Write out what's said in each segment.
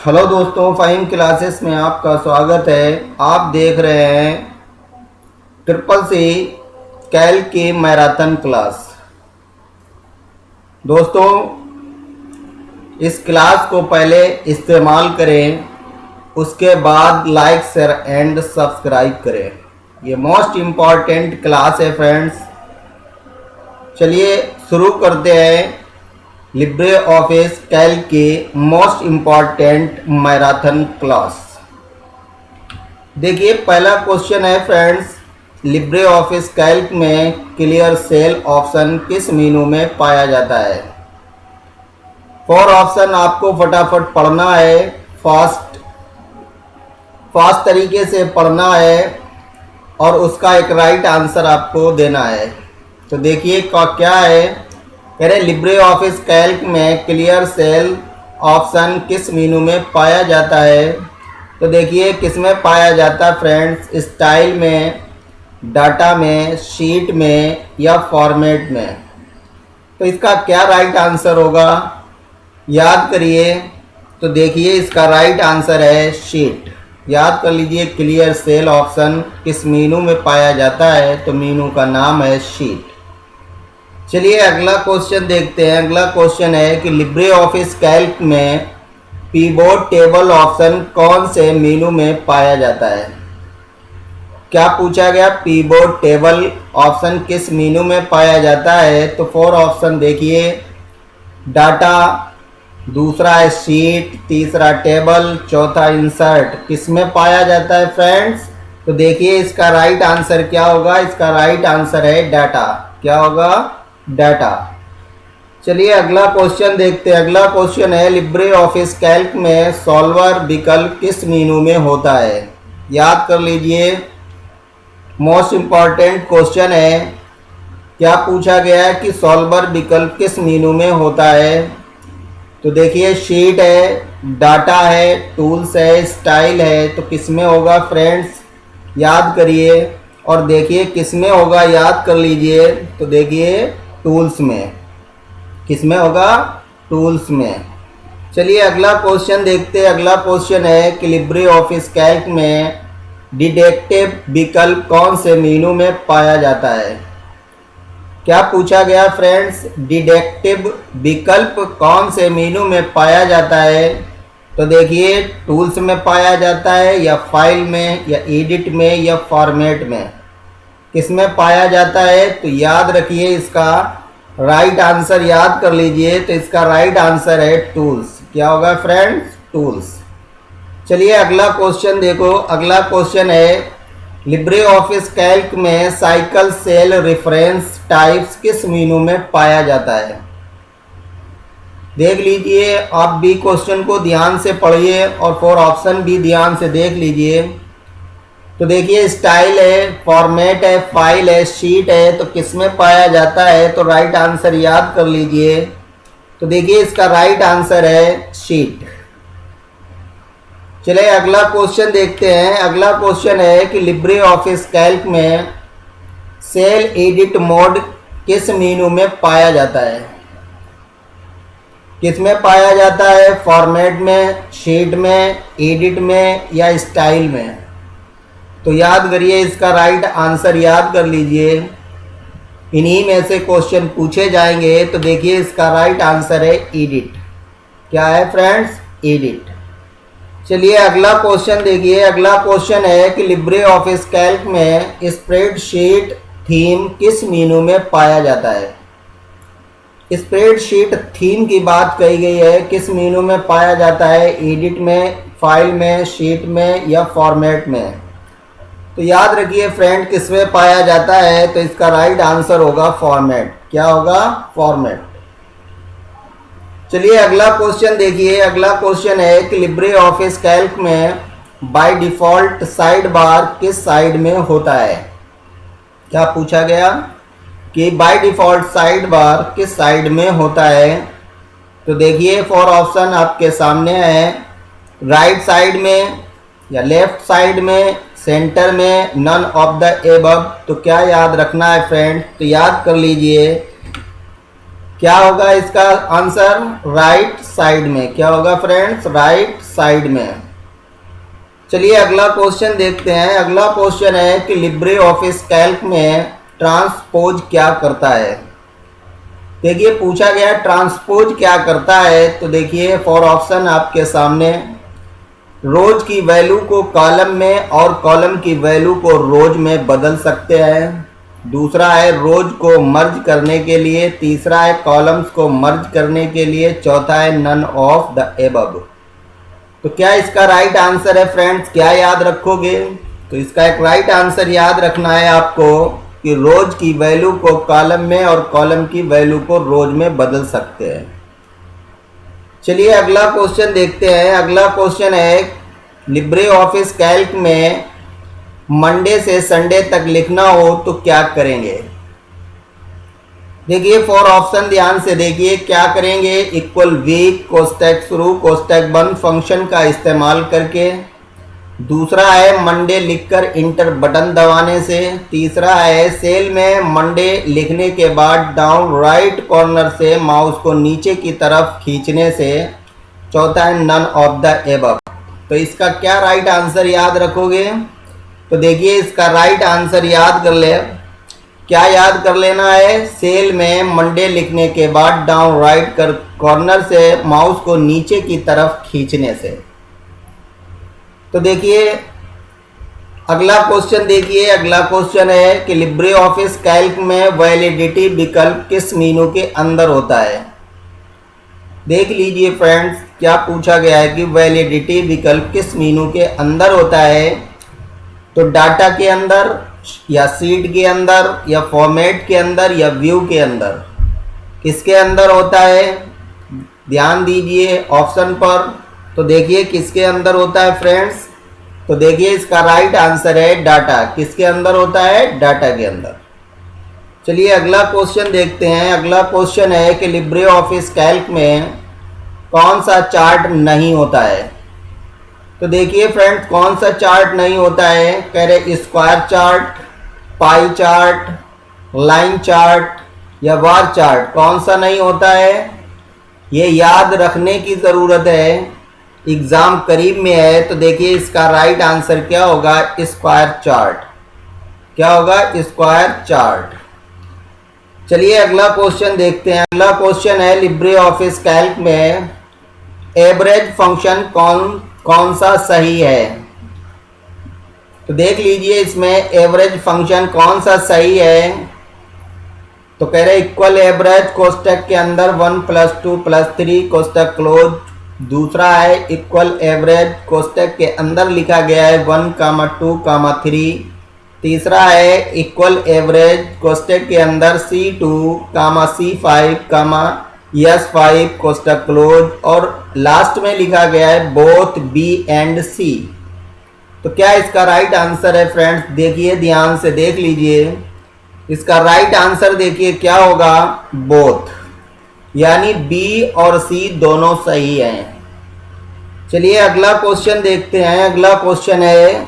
Hello दोस्तों, Faheem classes में आपका स्वागत है। आप देख रहे हैं ट्रिपल सी कैल की मैराथन क्लास। दोस्तों, इस क्लास को पहले इस्तेमाल करें, उसके बाद लाइक शेयर एंड सब्सक्राइब करें। ये मोस्ट इम्पॉर्टेंट क्लास है फ्रेंड्स। चलिए शुरू करते हैं लिब्रे ऑफिस कैल्क की मोस्ट इम्पॉर्टेंट मैराथन क्लास। देखिए, पहला क्वेश्चन है फ्रेंड्स, लिब्रे ऑफिस कैल्क में क्लियर सेल ऑप्शन किस मेनू में पाया जाता है। 4 ऑप्शन आपको फटाफट पढ़ना है, फास्ट तरीके से पढ़ना है और उसका एक राइट आंसर आपको देना है। तो देखिए क्या है, कह रहे लिब्रे ऑफिस कैल्क में क्लियर सेल ऑप्शन किस मेनू में पाया जाता है। तो देखिए किस में पाया जाता है फ्रेंड्स, स्टाइल में, डाटा में, शीट में या फॉर्मेट में। तो इसका क्या राइट आंसर होगा, याद करिए। तो देखिए इसका राइट आंसर है शीट। याद कर लीजिए, क्लियर सेल ऑप्शन किस मेनू में पाया जाता है, तो मेनू का नाम है शीट। चलिए अगला क्वेश्चन देखते हैं। अगला क्वेश्चन है कि लिब्रे ऑफिस कैल्क में पिवोट टेबल ऑप्शन कौन से मेनू में पाया जाता है। क्या पूछा गया, पिवोट टेबल ऑप्शन किस मेनू में पाया जाता है। तो 4 ऑप्शन देखिए, डाटा, दूसरा है शीट, तीसरा टेबल, चौथा इंसर्ट। किस में पाया जाता है फ्रेंड्स। तो देखिए इसका राइट आंसर क्या होगा, इसका राइट आंसर है डाटा। क्या होगा, डाटा। चलिए अगला क्वेश्चन देखते हैं। अगला क्वेश्चन है लिब्रे ऑफिस कैल्क में सॉल्वर विकल्प किस मेनू में होता है। याद कर लीजिए, मोस्ट इम्पॉर्टेंट क्वेश्चन है। क्या पूछा गया है कि सॉल्वर विकल्प किस मेनू में होता है। तो देखिए शीट है, डाटा है, टूल्स है, स्टाइल है। तो किस में होगा फ्रेंड्स, याद करिए और देखिए किस में होगा, याद कर लीजिए। तो देखिए टूल्स में। किस में होगा, टूल्स में। चलिए अगला क्वेश्चन देखते हैं। अगला क्वेश्चन है कि लिब्रे ऑफिस कैल्क में डिडक्टिव विकल्प कौन से मेनू में पाया जाता है। क्या पूछा गया फ्रेंड्स, डिडक्टिव विकल्प कौन से मेनू में पाया जाता है। तो देखिए टूल्स में पाया जाता है या फाइल में या एडिट में या फॉर्मेट में। किस में पाया जाता है। तो याद रखिए इसका राइट आंसर, याद कर लीजिए। तो इसका राइट आंसर है टूल्स। क्या होगा फ्रेंड्स, टूल्स। चलिए अगला क्वेश्चन देखो। अगला क्वेश्चन है लिब्रे ऑफिस कैल्क में साइकिल सेल रेफरेंस टाइप्स किस मेनू में पाया जाता है। देख लीजिए, आप भी क्वेश्चन को ध्यान से पढ़िए और 4 ऑप्शन भी ध्यान से देख लीजिए। तो देखिए स्टाइल है, फॉर्मेट है, फाइल है, शीट है। तो किस में पाया जाता है। तो राइट आंसर याद कर लीजिए। तो देखिए इसका राइट आंसर है शीट। चलिए अगला क्वेश्चन देखते हैं। अगला क्वेश्चन है कि लिब्रे ऑफिस कैल्क में सेल एडिट मोड किस मेनू में पाया जाता है। किस में पाया जाता है, फॉर्मेट में, शीट में, एडिट में या स्टाइल में। तो याद करिए इसका राइट आंसर, याद कर लीजिए। इन्हीं में से क्वेश्चन पूछे जाएंगे। तो देखिए इसका राइट आंसर है एडिट। क्या है फ्रेंड्स, एडिट। चलिए अगला क्वेश्चन देखिए। अगला क्वेश्चन है कि लिब्रे ऑफिस कैल्क में स्प्रेडशीट थीम किस मेनू में पाया जाता है। स्प्रेडशीट थीम की बात कही गई है, किस मेनू में पाया जाता है, एडिट में, फाइल में, शीट में या फॉर्मेट में। तो याद रखिए फ्रेंड किस में पाया जाता है। तो इसका राइट आंसर होगा फॉर्मेट। क्या होगा, फॉर्मेट। चलिए अगला क्वेश्चन देखिए। अगला क्वेश्चन है कि लिब्रे ऑफिस कैल्क में बाय डिफॉल्ट साइड बार किस साइड में होता है। क्या पूछा गया कि बाय डिफॉल्ट साइड बार किस साइड में होता है। तो देखिए 4 ऑप्शन आपके सामने है, राइट साइड में या लेफ्ट साइड में, सेंटर में, नन ऑफ द एबव। तो क्या याद रखना है फ्रेंड, तो याद कर लीजिए क्या होगा इसका आंसर? राइट साइड में। क्या होगा फ्रेंड्स? राइट साइड में। चलिए अगला क्वेश्चन देखते हैं। अगला क्वेश्चन है कि लिब्रे ऑफिस कैल्क में ट्रांसपोज क्या करता है। देखिए पूछा गया ट्रांसपोज क्या करता है, तो देखिए फॉर ऑप्शन आपके सामने। रोज की वैल्यू को कॉलम में और कॉलम की वैल्यू को रोज में बदल सकते हैं। दूसरा है रोज को मर्ज करने के लिए। तीसरा है कॉलम्स को मर्ज करने के लिए। चौथा है नन ऑफ द एबव। तो क्या इसका राइट आंसर है फ्रेंड्स? क्या याद रखोगे? तो इसका एक राइट आंसर याद रखना है आपको कि रोज की वैल्यू को कॉलम में और कॉलम की वैल्यू को रोज में बदल सकते हैं। चलिए अगला क्वेश्चन देखते हैं। अगला क्वेश्चन है लिब्रे ऑफिस कैल्क में मंडे से संडे तक लिखना हो तो क्या करेंगे। देखिए फॉर ऑप्शन ध्यान से देखिए क्या करेंगे। इक्वल वीक कोष्टक शुरू कोष्टक बंद फंक्शन का इस्तेमाल करके। दूसरा है मंडे लिखकर इंटर बटन दबाने से। तीसरा है सेल में मंडे लिखने के बाद डाउन राइट कॉर्नर से माउस को नीचे की तरफ खींचने से। चौथा है नन ऑफ द एबव। तो इसका क्या राइट आंसर याद रखोगे? तो देखिए इसका राइट आंसर याद कर ले। क्या याद कर लेना है? सेल में मंडे लिखने के बाद डाउन राइट कॉर्नर से माउस को नीचे की तरफ खींचने से। तो देखिए अगला क्वेश्चन देखिए। अगला क्वेश्चन है कि लिब्रे ऑफिस कैल्क में वैलिडिटी विकल्प किस मेनू के अंदर होता है। देख लीजिए फ्रेंड्स क्या पूछा गया है कि वैलिडिटी विकल्प किस मेनू के अंदर होता है। तो डाटा के अंदर या सीट के अंदर या फॉर्मेट के अंदर या व्यू के अंदर, किसके अंदर होता है? ध्यान दीजिए ऑप्शन पर। तो देखिए किसके अंदर होता है फ्रेंड्स? तो देखिए इसका राइट आंसर है डाटा। किसके अंदर होता है? डाटा के अंदर। चलिए अगला क्वेश्चन देखते हैं। अगला क्वेश्चन है कि लिब्रे ऑफिस कैल्क में कौन सा चार्ट नहीं होता है। तो देखिए फ्रेंड्स कौन सा चार्ट नहीं होता है। कह रहे square chart, pie chart, line chart या बार चार्ट, कौन सा नहीं होता है? ये याद रखने की ज़रूरत है, एग्ज़ाम करीब में है। तो देखिए इसका राइट आंसर क्या होगा? Square chart. क्या होगा? Square chart. चलिए अगला क्वेश्चन देखते हैं। अगला क्वेश्चन है लिब्रे ऑफिस कैल्क में एवरेज फंक्शन कौन सा सही है। तो देख लीजिए इसमें एवरेज फंक्शन कौन सा सही है। तो कह रहे इक्वल एवरेज कोष्टक के अंदर 1 + 2 + 3 कोष्टक क्लोज। दूसरा है इक्वल एवरेज कोष्टक के अंदर लिखा गया है 1, 2, 3। तीसरा है इक्वल एवरेज कोष्टक के अंदर C2, C5, S5 कोष्टक क्लोज। और लास्ट में लिखा गया है बोथ B एंड C। तो क्या इसका राइट आंसर है फ्रेंड्स? देखिए ध्यान से देख लीजिए। इसका राइट आंसर देखिए क्या होगा? बोथ, यानी B और C दोनों सही हैं। चलिए अगला क्वेश्चन देखते हैं। अगला क्वेश्चन है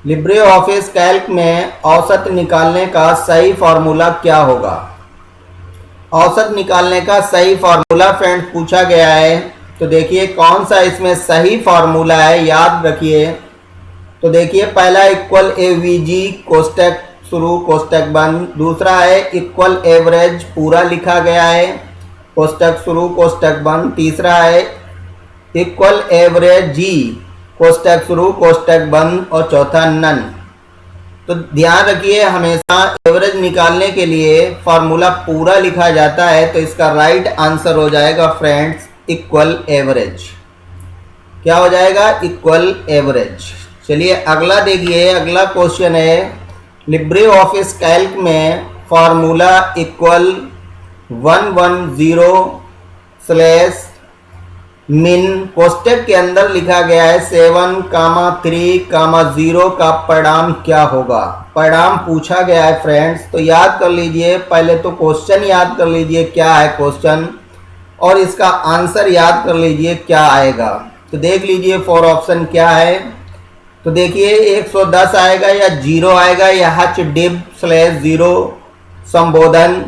लिब्रे ऑफिस कैल्क में औसत निकालने का सही फॉर्मूला क्या होगा। औसत निकालने का सही फॉर्मूला फ्रेंड्स पूछा गया है। तो देखिए कौन सा इसमें सही फॉर्मूला है, याद रखिए। तो देखिए पहला इक्वल एवीजी कोष्टक शुरू कोष्टक बंद। दूसरा है इक्वल एवरेज पूरा लिखा गया है कोष्टक शुरू कोष्टक बंद। तीसरा है इक्वल एवरेज जी कोष्टक शुरू कोष्टक बंद। और चौथा नन। तो ध्यान रखिए हमेशा एवरेज निकालने के लिए फॉर्मूला पूरा लिखा जाता है। तो इसका राइट आंसर हो जाएगा फ्रेंड्स इक्वल एवरेज। क्या हो जाएगा? Equal average. चलिए अगला देखिए। अगला क्वेश्चन है लिब्रे ऑफिस कैल्क में फॉर्मूला इक्वल 110/min कोष्टक के अंदर लिखा गया है 7, 3, 0 का परिणाम क्या होगा। परिणाम पूछा गया है फ्रेंड्स। तो याद कर लीजिए, पहले तो क्वेश्चन याद कर लीजिए क्या है क्वेश्चन, और इसका आंसर याद कर लीजिए क्या आएगा। तो देख लीजिए फॉर ऑप्शन क्या है। तो देखिए 110 आएगा या 0 आएगा या h/0 संबोधन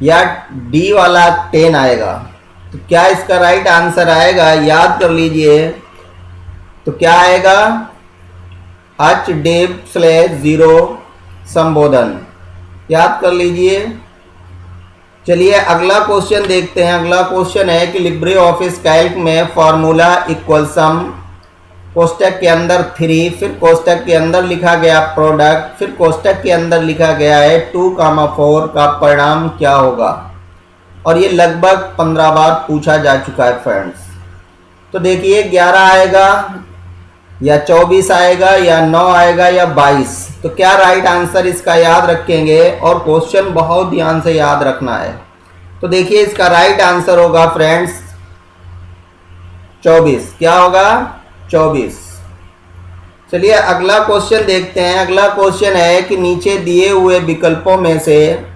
या डी वाला 10 आएगा? तो क्या इसका राइट आंसर आएगा, याद कर लीजिए। तो क्या आएगा, h/0 संबोधन, याद कर लीजिए। चलिए अगला क्वेश्चन देखते हैं। अगला क्वेश्चन है कि लिब्रे ऑफिस कैल्क में फॉर्मूला इक्वल सम, कोष्टक के अंदर 3, फिर कोष्टक के अंदर लिखा गया प्रोडक्ट, फिर कोष्टक के अंदर लिखा गया है 2,4 का परिणाम क्या होगा। और ये लगभग 15 बार पूछा जा चुका है फ्रेंड्स। तो देखिए 11 आएगा या 24 आएगा या 9 आएगा या 22। तो क्या राइट आंसर इसका याद रखेंगे और क्वेश्चन बहुत ध्यान से याद रखना है। तो देखिए इसका राइट आंसर होगा फ्रेंड्स 24। क्या होगा, 24। चलिए अगला क्वेश्चन देखते हैं। अगला क्वेश्चन है कि नीचे दिए हुए विकल्पों में से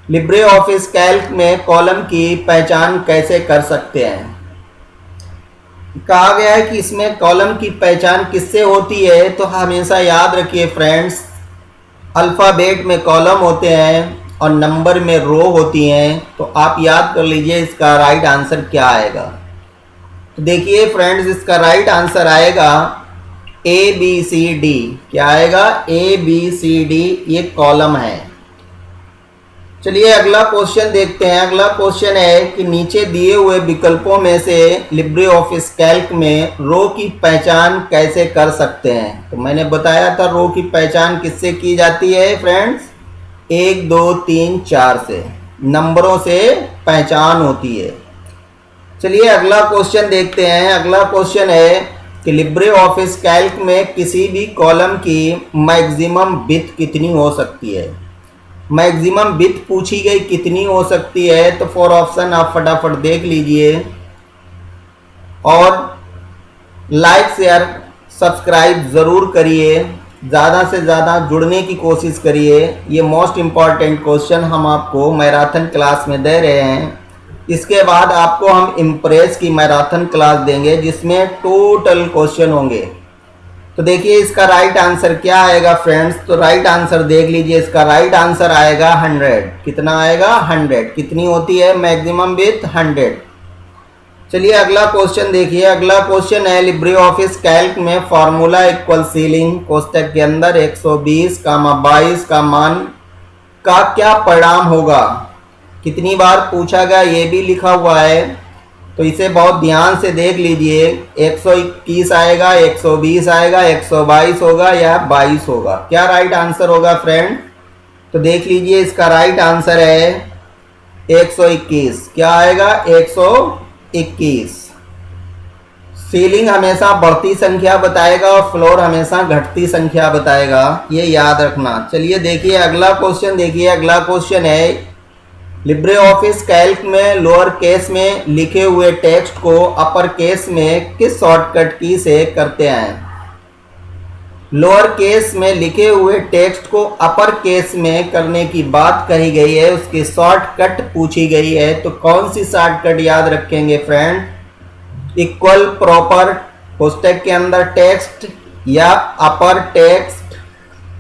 लिब्रे ऑफिस कैल्क में कॉलम की पहचान कैसे कर सकते हैं। कहा गया है कि इसमें कॉलम की पहचान किससे होती है। तो हमेशा याद रखिए फ्रेंड्स, अल्फ़ाबेट में कॉलम होते हैं और नंबर में रो होती हैं। तो आप याद कर लीजिए इसका राइट आंसर क्या आएगा। तो देखिए फ्रेंड्स इसका राइट आंसर आएगा ABCD। क्या आएगा, ABCD, ये कॉलम है। चलिए अगला क्वेश्चन देखते हैं। अगला क्वेश्चन है कि नीचे दिए हुए विकल्पों में से लिब्रे ऑफिस कैल्क में रो की पहचान कैसे कर सकते हैं। तो मैंने बताया था रो की पहचान किससे की जाती है फ्रेंड्स, 1 2 3 4 से, नंबरों से पहचान होती है। चलिए अगला क्वेश्चन देखते हैं। अगला क्वेश्चन है कि लिब्रे ऑफिस कैल्क में किसी भी कॉलम की मैक्सिमम विड्थ कितनी हो सकती है। मैक्सिमम विड्थ पूछी गई कितनी हो सकती है। तो 4 ऑप्शन आप फटाफट देख लीजिए और लाइक शेयर सब्सक्राइब ज़रूर करिए, ज़्यादा से ज़्यादा जुड़ने की कोशिश करिए। ये मोस्ट इम्पॉर्टेंट क्वेश्चन हम आपको मैराथन क्लास में दे रहे हैं। इसके बाद आपको हम इम्प्रेस की मैराथन क्लास देंगे जिसमें टोटल क्वेश्चन होंगे। तो देखिए इसका राइट आंसर क्या आएगा फ्रेंड्स। तो राइट आंसर देख लीजिए, इसका राइट आंसर आएगा 100। कितना आएगा, 100। कितनी होती है मैक्सिमम विड्थ, 100। चलिए अगला क्वेश्चन देखिए। अगला क्वेश्चन है लिब्रे ऑफिस कैल्क में फॉर्मूला इक्वल सीलिंग, कोष्टक के अंदर 120,22 का मान का क्या परिणाम होगा। कितनी बार पूछा गया ये भी लिखा हुआ है, तो इसे बहुत ध्यान से देख लीजिए। 121 आएगा, 120 आएगा, 122 होगा या 22 होगा। क्या राइट आंसर होगा फ्रेंड। तो देख लीजिए इसका राइट आंसर है 121। क्या आएगा, 121। सीलिंग हमेशा बढ़ती संख्या बताएगा और फ्लोर हमेशा घटती संख्या बताएगा, ये याद रखना। चलिए देखिए अगला क्वेश्चन देखिए। अगला क्वेश्चन है लिब्रे ऑफिस कैल्क में लोअर केस में लिखे हुए टेक्स्ट को अपर केस में किस शॉर्टकट की से करते हैं। लोअर केस में लिखे हुए टेक्स्ट को अपर केस में करने की बात कही गई है, उसकी शॉर्टकट पूछी गई है। तो कौन सी शॉर्टकट याद रखेंगे फ्रेंड, इक्वल प्रॉपर कोष्टक के अंदर टेक्स्ट या अपर टेक्स्ट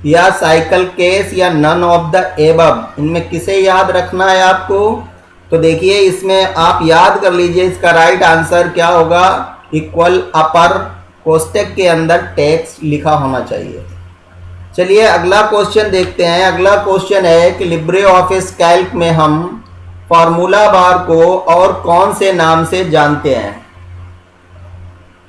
या साइकिल केस या नन ऑफ द एबव, इनमें किसे याद रखना है आपको। तो देखिए इसमें आप याद कर लीजिए इसका राइट आंसर क्या होगा, इक्वल अपर कोष्टक के अंदर टेक्स्ट लिखा होना चाहिए। चलिए अगला क्वेश्चन देखते हैं। अगला क्वेश्चन है कि लिब्रे ऑफिस कैल्क में हम फॉर्मूला बार को और कौन से नाम से जानते हैं।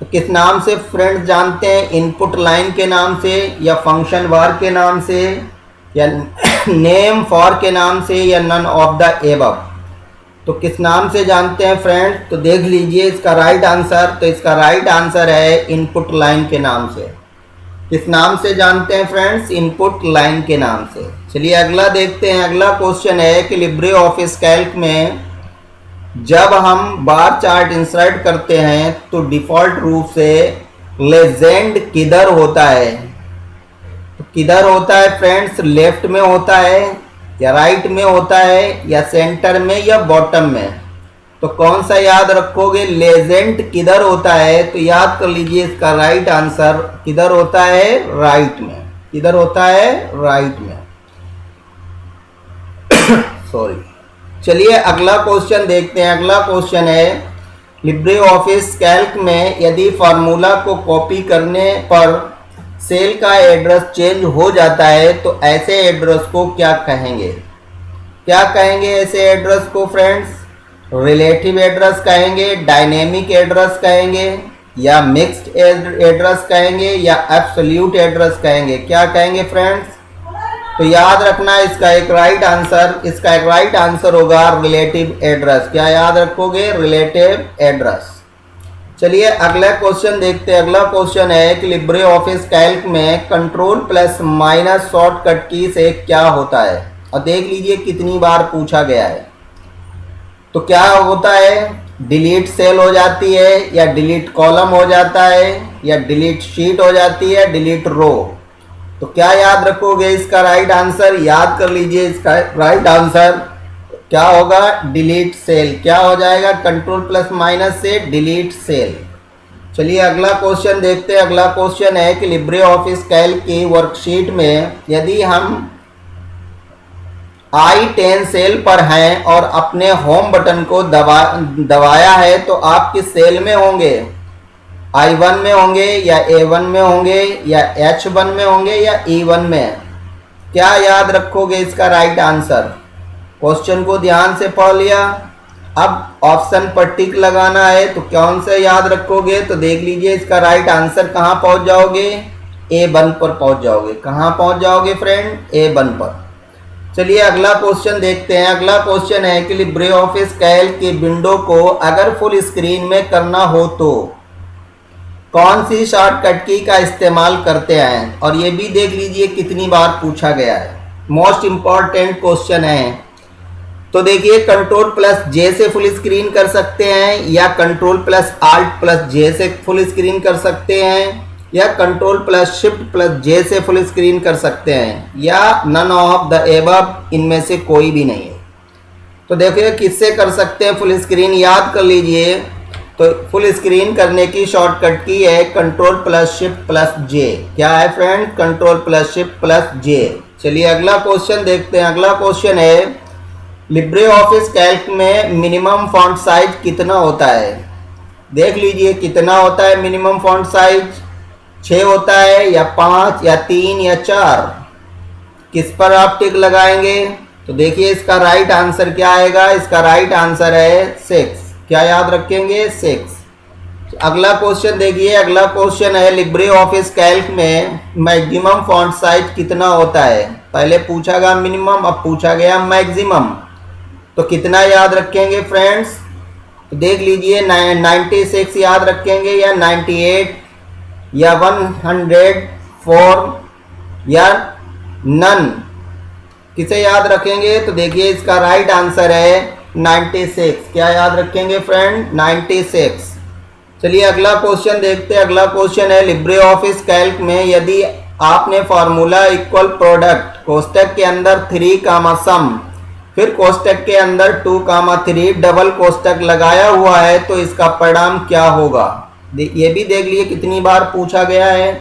तो किस नाम से फ्रेंड्स जानते हैं, इनपुट लाइन के नाम से या फंक्शन बार के नाम से या नेम फॉर के नाम से या नन ऑफ द एबव। तो किस नाम से जानते हैं फ्रेंड्स। तो देख लीजिए इसका राइट आंसर। तो इसका राइट आंसर है इनपुट लाइन के नाम से। किस नाम से जानते हैं फ्रेंड्स, इनपुट लाइन के नाम से। चलिए अगला देखते हैं। अगला क्वेश्चन है कि लिब्रे ऑफिस कैल्क में जब हम बार चार्ट इंसर्ट करते हैं तो डिफ़ॉल्ट रूप से लेजेंड किधर होता है। तो किधर होता है फ्रेंड्स, लेफ्ट में होता है या राइट में होता है या सेंटर में या बॉटम में। तो कौन सा याद रखोगे, लेजेंड किधर होता है। तो याद कर लीजिए इसका राइट आंसर किधर होता है, राइट में। किधर होता है, राइट में। सॉरी। चलिए अगला क्वेश्चन देखते हैं। अगला क्वेश्चन है लिब्रे ऑफिस कैल्क में यदि फार्मूला को कॉपी करने पर सेल का एड्रेस चेंज हो जाता है तो ऐसे एड्रेस को क्या कहेंगे? क्या कहेंगे ऐसे एड्रेस को फ्रेंड्स? रिलेटिव एड्रेस कहेंगे, डायनेमिक एड्रेस कहेंगे, या मिक्स्ड एड्रेस कहेंगे, या एब्सोल्यूट एड्रेस कहेंगे? क्या कहेंगे फ्रेंड्स? तो याद रखना इसका एक राइट आंसर होगा रिलेटिव एड्रेस। क्या याद रखोगे? Relative address. चलिए अगला क्वेश्चन देखते हैं। अगला क्वेश्चन है कि लिब्रे ऑफिस कैल्क में कंट्रोल प्लस माइनस शॉर्टकट की से क्या होता है, और देख लीजिए कितनी बार पूछा गया है। तो क्या होता है? डिलीट सेल हो जाती है, या डिलीट कॉलम हो जाता है, या डिलीट शीट हो जाती है, डिलीट रो। तो क्या याद रखोगे इसका राइट आंसर? याद कर लीजिए इसका राइट आंसर क्या होगा? Delete cell. क्या हो जाएगा? कंट्रोल प्लस माइनस से डिलीट सेल। चलिए अगला क्वेश्चन देखते हैं। अगला क्वेश्चन है कि लिब्रे ऑफिस कैल्क की वर्कशीट में यदि हम I10 सेल पर हैं और अपने होम बटन को दबाया है तो आप किस सेल में होंगे? I1 में होंगे, या A1 में होंगे, या H1 में होंगे, या E1 में? क्या याद रखोगे इसका राइट आंसर? क्वेश्चन को ध्यान से पढ़ लिया। अब ऑप्शन पर टिक लगाना है, तो कौन से याद रखोगे? तो देख लीजिए इसका राइट आंसर कहाँ पहुँच जाओगे? A1 पर पहुँच जाओगे। कहाँ पहुँच जाओगे फ्रेंड? A1 पर। चलिए अगला क्वेश्चन देखते हैं। अगला क्वेश्चन है कि लिब्रे ऑफिस कैल्क की विंडो को अगर फुल स्क्रीन में करना हो तो कौन सी शॉर्टकट की का इस्तेमाल करते हैं? और ये भी देख लीजिए कितनी बार पूछा गया है। मोस्ट इम्पॉर्टेंट क्वेश्चन है। तो देखिए कंट्रोल प्लस जे से फुल स्क्रीन कर सकते हैं, या कंट्रोल प्लस आल्ट प्लस जे से फुल स्क्रीन कर सकते हैं, या कंट्रोल प्लस शिफ्ट प्लस जे से फुल स्क्रीन कर सकते हैं, या नन ऑफ द एबव, इनमें से कोई भी नहीं है। तो देखिए किससे कर सकते हैं फुल स्क्रीन? याद कर लीजिए। तो फुल स्क्रीन करने की शॉर्टकट की है control plus shift plus J. क्या है friend? Control plus shift plus J. चलिए अगला क्वेश्चन देखते हैं। अगला क्वेश्चन है लिब्रे ऑफिस कैल्क में मिनिमम फॉन्ट साइज कितना होता है? देख लीजिए कितना होता है मिनिमम फॉन्ट साइज? 6 होता है, या 5, या 3, या 4? किस पर आप टिक लगाएंगे? तो देखिए इसका राइट आंसर क्या आएगा? इसका राइट आंसर है 6। क्या याद रखेंगे? 6। अगला क्वेश्चन देखिए। अगला क्वेश्चन है लिब्रे ऑफिस कैल्क में मैक्सिमम फॉन्ट साइज कितना होता है? पहले पूछा गया मिनिमम, अब पूछा गया मैक्सिमम। तो कितना याद रखेंगे फ्रेंड्स? तो देख लीजिए 96 याद रखेंगे, या 98, या 104, या नन? किसे याद रखेंगे? तो देखिए इसका राइट आंसर है 96। क्या याद रखेंगे फ्रेंड? 96। चलिए अगला क्वेश्चन देखते हैं। अगला क्वेश्चन है लिब्रे ऑफिस कैल्क में यदि आपने फार्मूला इक्वल प्रोडक्ट कोष्टक के अंदर 3 कामा सम, फिर कोष्टक के अंदर 2 कामा 3 डबल कोष्टक लगाया हुआ है तो इसका परिणाम क्या होगा? ये भी देख लिए कितनी बार पूछा गया है।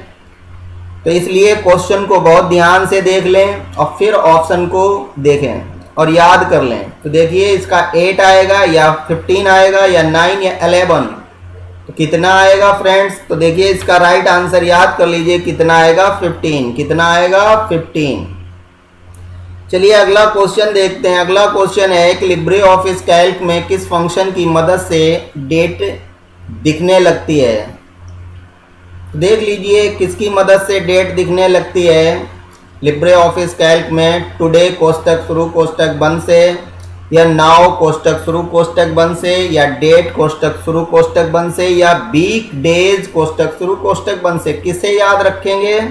तो इसलिए क्वेश्चन को बहुत ध्यान से देख लें और फिर ऑप्शन को देखें और याद कर लें। तो देखिए इसका 8 आएगा, या 15 आएगा, या 9, या 11? तो कितना आएगा फ्रेंड्स? तो देखिए इसका राइट आंसर याद कर लीजिए कितना आएगा? 15। कितना आएगा? 15। चलिए अगला क्वेश्चन देखते हैं। अगला क्वेश्चन है कि लिब्रे ऑफिस कैल्क में किस फंक्शन की मदद से डेट दिखने लगती है? देख लीजिए किसकी मदद से डेट दिखने लगती है लिब्रे ऑफिस कैल्क में? टुडे कोष्टक शुरू कोष्टक बंद से, या नाउ कोष्टक शुरू कोष्टक बंद से, या डेट कोष्टक शुरू कोष्टक बंद से, या वीक डेज कोष्टक शुरू कोष्टक बंद से? किसे याद रखेंगे?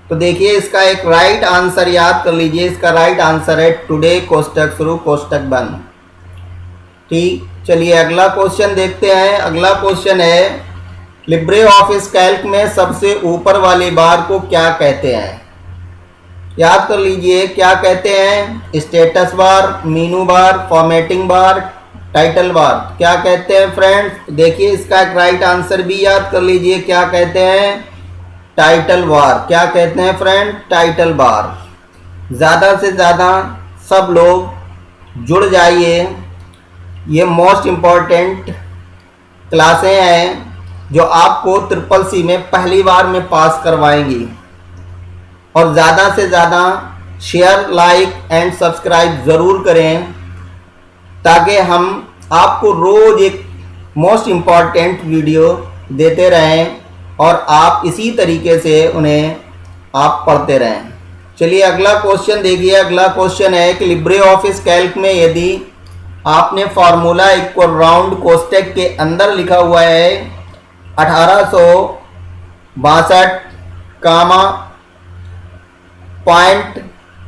तो देखिए इसका एक राइट आंसर याद कर लीजिए। इसका राइट आंसर है टुडे कोष्टक शुरू कोष्टक बंद। ठीक, चलिए अगला क्वेश्चन देखते हैं। अगला क्वेश्चन है लिब्रे ऑफिस कैल्क में सबसे ऊपर वाली बार को क्या कहते हैं? याद कर लीजिए क्या कहते हैं? स्टेटस बार, मीनू बार, फॉर्मेटिंग बार, टाइटल बार? क्या कहते हैं फ्रेंड्स? देखिए इसका एक राइट आंसर भी याद कर लीजिए। क्या कहते हैं? Title bar. क्या कहते हैं फ्रेंड? Title bar. ज़्यादा से ज़्यादा सब लोग जुड़ जाइए। ये मोस्ट इम्पॉर्टेंट क्लासें हैं जो आपको ट्रिपल सी में पहली बार में पास करवाएंगी। और ज़्यादा से ज़्यादा शेयर, लाइक एंड सब्सक्राइब ज़रूर करें ताकि हम आपको रोज़ एक मोस्ट इम्पॉर्टेंट वीडियो देते रहें और आप इसी तरीके से उन्हें आप पढ़ते रहें। चलिए अगला क्वेश्चन देखिए। अगला क्वेश्चन है कि लिब्रे ऑफिस कैल्क में यदि आपने फार्मूला इक्वल राउंड कोष्टक के अंदर लिखा हुआ है 1862 कामा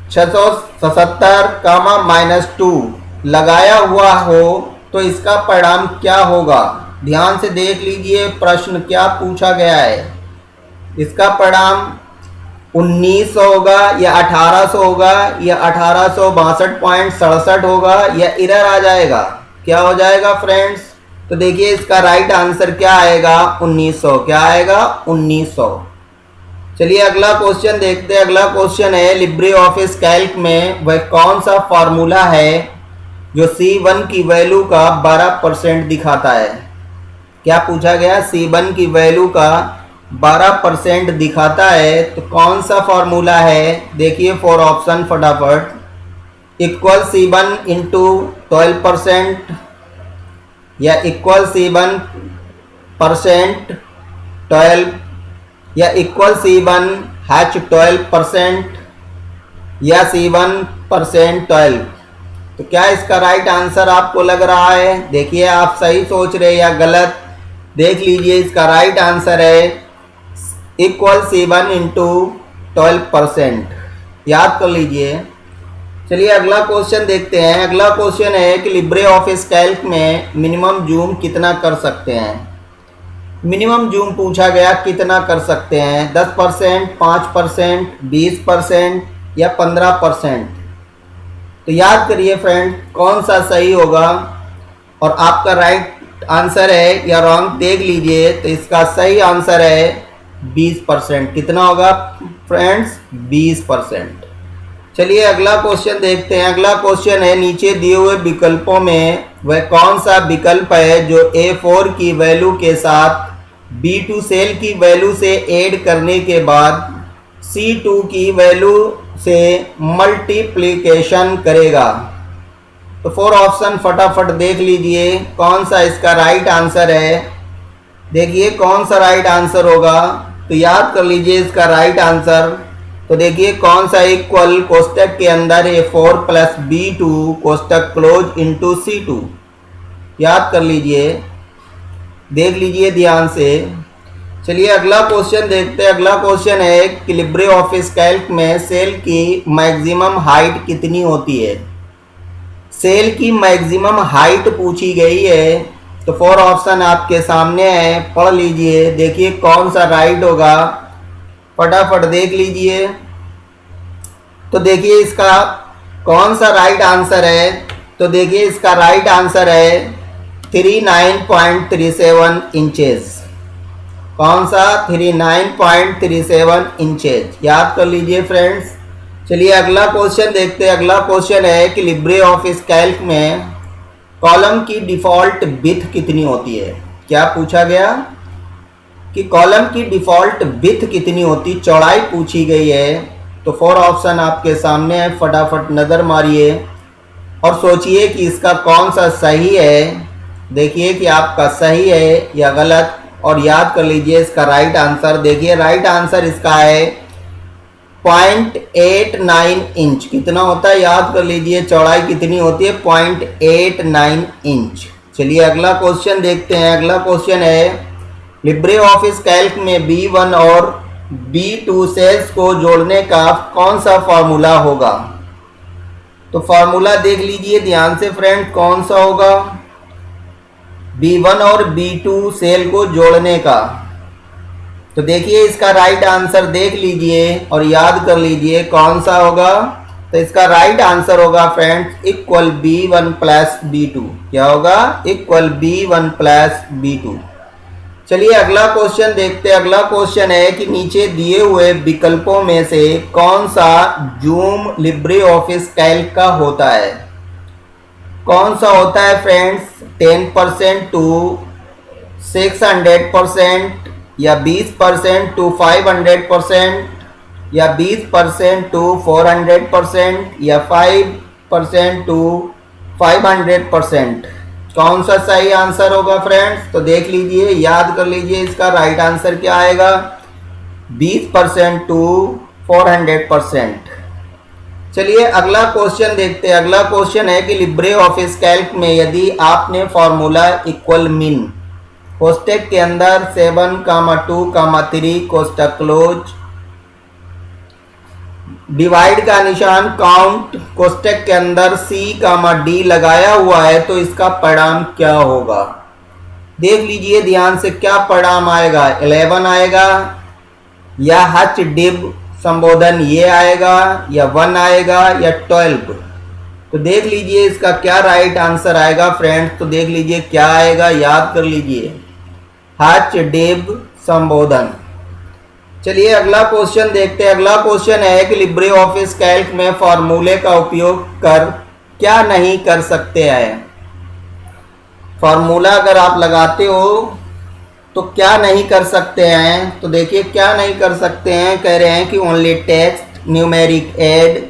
.677 कामा -2 लगाया हुआ हो तो इसका परिणाम क्या होगा। ध्यान से देख लीजिए प्रश्न क्या पूछा गया है। इसका परिणाम 1900 होगा या 1800 होगा या 1862.67 होगा या एरर आ जाएगा। क्या हो जाएगा फ्रेंड्स? तो देखिए इसका राइट आंसर क्या आएगा, 1900। क्या आएगा? 1900। चलिए अगला क्वेश्चन देखते हैं। अगला क्वेश्चन है लिब्रे ऑफिस कैल्क में वह कौन सा फार्मूला है जो C1 की वैल्यू का 12% दिखाता है। क्या पूछा गया? C1 की वैल्यू का 12% दिखाता है तो कौन सा फार्मूला है। देखिए 4 ऑप्शन फटाफट। इक्वल C1 इंटू 12% या इक्वल C1% 12 या इक्वल C1 हैच 12% या C1% 12। तो क्या इसका राइट आंसर आपको लग रहा है? देखिए आप सही सोच रहे या गलत, देख लीजिए। इसका राइट आंसर है इक्वल C1 इंटू 12%। याद कर लीजिए। चलिए अगला क्वेश्चन देखते हैं। अगला क्वेश्चन है कि लिब्रे ऑफिस कैल्क में मिनिमम जूम कितना कर सकते हैं। मिनिमम जूम पूछा गया, कितना कर सकते हैं? 10%, 5%, 20% या 15%। तो याद करिए फ्रेंड कौन सा सही होगा और आपका राइट आंसर है या रॉन्ग देख लीजिए। तो इसका सही आंसर है 20%। कितना होगा फ्रेंड्स? 20%। चलिए अगला क्वेश्चन देखते हैं। अगला क्वेश्चन है नीचे दिए हुए विकल्पों में वह कौन सा विकल्प है जो A4 की वैल्यू के साथ B2 सेल की वैल्यू से ऐड करने के बाद C2 की वैल्यू से मल्टीप्लिकेशन करेगा। तो 4 ऑप्शन फटाफट देख लीजिए कौन सा इसका राइट आंसर है। देखिए कौन सा राइट आंसर होगा। तो याद कर लीजिए इसका राइट आंसर। तो देखिए कौन सा इक्वल कोष्टक के अंदर A4 plus B2 कोष्टक close into C2। याद कर लीजिए, देख लीजिए ध्यान से। चलिए अगला क्वेश्चन देखते हैं। अगला क्वेश्चन है कि लिब्रे ऑफिस कैल्क में सेल की मैक्सिमम हाइट कितनी होती है। सेल की मैक्सिमम हाइट पूछी गई है। तो 4 ऑप्शन आपके सामने है, पढ़ लीजिए। देखिए कौन सा राइट होगा, फटाफट देख लीजिए। तो देखिए इसका कौन सा राइट आंसर है। तो देखिए इसका राइट आंसर है 39.37 इंचेस। कौन सा? 39.37 इंचेस। याद कर लीजिए फ्रेंड्स। चलिए अगला क्वेश्चन देखते हैं। अगला क्वेश्चन है कि लिब्रे ऑफिस कैल्क में कॉलम की डिफ़ॉल्ट विड्थ कितनी होती है। क्या पूछा गया कि कॉलम की डिफ़ॉल्ट विड्थ कितनी होती, चौड़ाई पूछी गई है। तो 4 ऑप्शन आपके सामने है, फटाफट नज़र मारिए और सोचिए कि इसका कौन सा सही है। देखिए कि आपका सही है या गलत और याद कर लीजिए इसका राइट आंसर। देखिए राइट आंसर इसका है 0.89 इंच। कितना होता है याद कर लीजिए, चौड़ाई कितनी होती है 0.89 इंच। चलिए अगला क्वेश्चन देखते हैं। अगला क्वेश्चन है लिब्रे ऑफिस कैल्क में B1 और B2 सेल्स को जोड़ने का कौन सा फार्मूला होगा। तो फार्मूला देख लीजिए ध्यान से फ्रेंड, कौन सा होगा B1 और B2 सेल को जोड़ने का। तो देखिए इसका राइट आंसर देख लीजिए और याद कर लीजिए कौन सा होगा। तो इसका राइट आंसर होगा friends equal B1 plus B2। क्या होगा? Equal B1 plus B2। चलिए अगला क्वेश्चन देखते हैं। अगला क्वेश्चन है कि नीचे दिए हुए विकल्पों में से कौन सा जूम लिब्रे ऑफिस कैल्क का होता है। कौन सा होता है फ्रेंड्स 10% टू 600% या 20% टू 500% या 20% टू 400% या 5% टू 500%? कौन सा सही आंसर होगा फ्रेंड्स? तो देख लीजिए, याद कर लीजिए, इसका राइट आंसर क्या आएगा? 20% टू 400%। चलिए अगला क्वेश्चन देखते हैं। अगला क्वेश्चन है कि लिब्रे ऑफिस कैल्क में यदि आपने फॉर्मूला इक्वल मीन कोष्टक के अंदर 7,2,3 कोष्टक क्लोज, डिवाइड का निशान काउंट कोष्टक के अंदर C, D लगाया हुआ है, तो इसका परिणाम क्या होगा? देख लीजिए ध्यान से, क्या परिणाम आएगा? 11 आएगा या हच डिब संबोधन ये आएगा या 1 आएगा या 12? तो देख लीजिए इसका क्या राइट आंसर आएगा फ्रेंड्स। तो देख लीजिए क्या आएगा, याद कर लीजिए, हच डिब संबोधन। चलिए अगला क्वेश्चन देखते हैं। अगला क्वेश्चन है कि लिब्रे ऑफिस कैल्क में फॉर्मूले का उपयोग कर क्या नहीं कर सकते हैं? फॉर्मूला अगर आप लगाते हो तो क्या नहीं कर सकते हैं? तो देखिए क्या नहीं कर सकते हैं, कह रहे हैं कि only text, numeric add,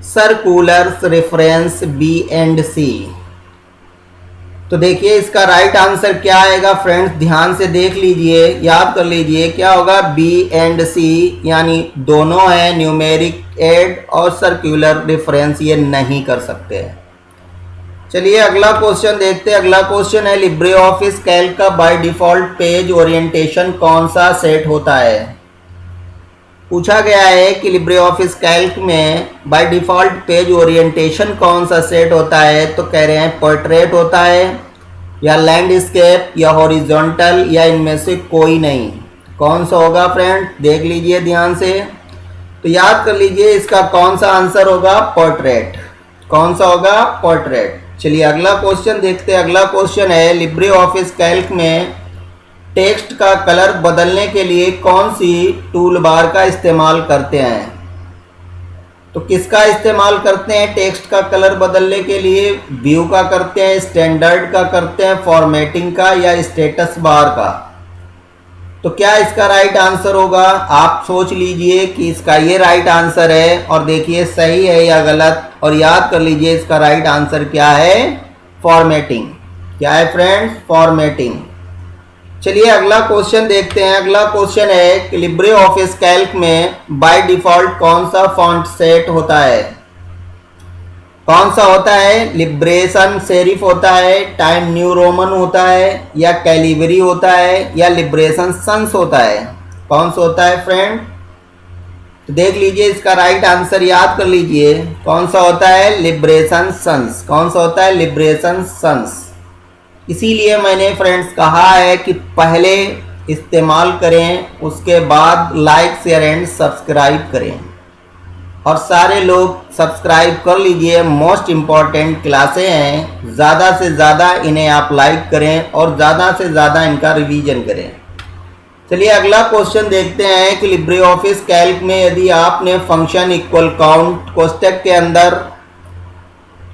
circulars, reference B and C. तो देखिए इसका राइट आंसर क्या आएगा फ्रेंड्स, ध्यान से देख लीजिए, याद कर लीजिए, क्या होगा? बी एंड सी, यानी दोनों है, न्यूमेरिक एड और सर्कुलर रेफरेंस ये नहीं कर सकते हैं। चलिए अगला क्वेश्चन देखते हैं। अगला क्वेश्चन है लिब्रे ऑफिस कैल्क का बाय डिफॉल्ट पेज ओरिएंटेशन कौन सा सेट होता है? पूछा गया है कि लिब्रे ऑफिस कैल्क में बाय डिफॉल्ट पेज ओरिएंटेशन कौन सा सेट होता है? तो कह रहे हैं पोर्ट्रेट होता है या लैंडस्केप या हॉरिजॉन्टल या इनमें से कोई नहीं। कौन सा होगा फ्रेंड? देख लीजिए ध्यान से, तो याद कर लीजिए इसका कौन सा आंसर होगा? पोर्ट्रेट। कौन सा होगा? पोर्ट्रेट। चलिए अगला क्वेश्चन देखते हैं। अगला क्वेश्चन है लिब्रे ऑफिस कैल्क में टेक्स्ट का कलर बदलने के लिए कौन सी टूल बार का इस्तेमाल करते हैं? तो किसका इस्तेमाल करते हैं टेक्स्ट का कलर बदलने के लिए? व्यू का करते हैं, स्टैंडर्ड का करते हैं, फॉर्मेटिंग का या स्टेटस बार का? तो क्या इसका राइट आंसर होगा? आप सोच लीजिए कि इसका ये राइट आंसर है और देखिए सही है या गलत, और याद कर लीजिए इसका राइट आंसर क्या है? फॉर्मेटिंग। क्या है फ्रेंड्स? फॉर्मेटिंग। चलिए अगला क्वेश्चन देखते हैं। अगला क्वेश्चन है कि लिब्रे ऑफिस कैल्क में बाय डिफॉल्ट कौन सा फॉन्ट सेट होता है? कौन सा होता है? लिब्रेशन सेरिफ होता है, टाइम न्यू रोमन होता है या कैलिबरी होता है या लिब्रेशन सन्स होता है? कौन सा होता है फ्रेंड? तो देख लीजिए इसका राइट आंसर याद कर लीजिए, कौन सा होता है? Liberation Sans. कौन सा होता है? Liberation Sans. इसीलिए मैंने फ्रेंड्स कहा है कि पहले इस्तेमाल करें, उसके बाद लाइक, शेयर एंड सब्सक्राइब करें, और सारे लोग सब्सक्राइब कर लीजिए। मोस्ट इम्पॉर्टेंट क्लासें हैं, ज़्यादा से ज़्यादा इन्हें आप लाइक करें और ज़्यादा से ज़्यादा इनका रिवीजन करें। चलिए अगला क्वेश्चन देखते हैं कि लिब्रे ऑफिस कैल्क में यदि आपने फंक्शन इक्वल काउंट कोष्टक के अंदर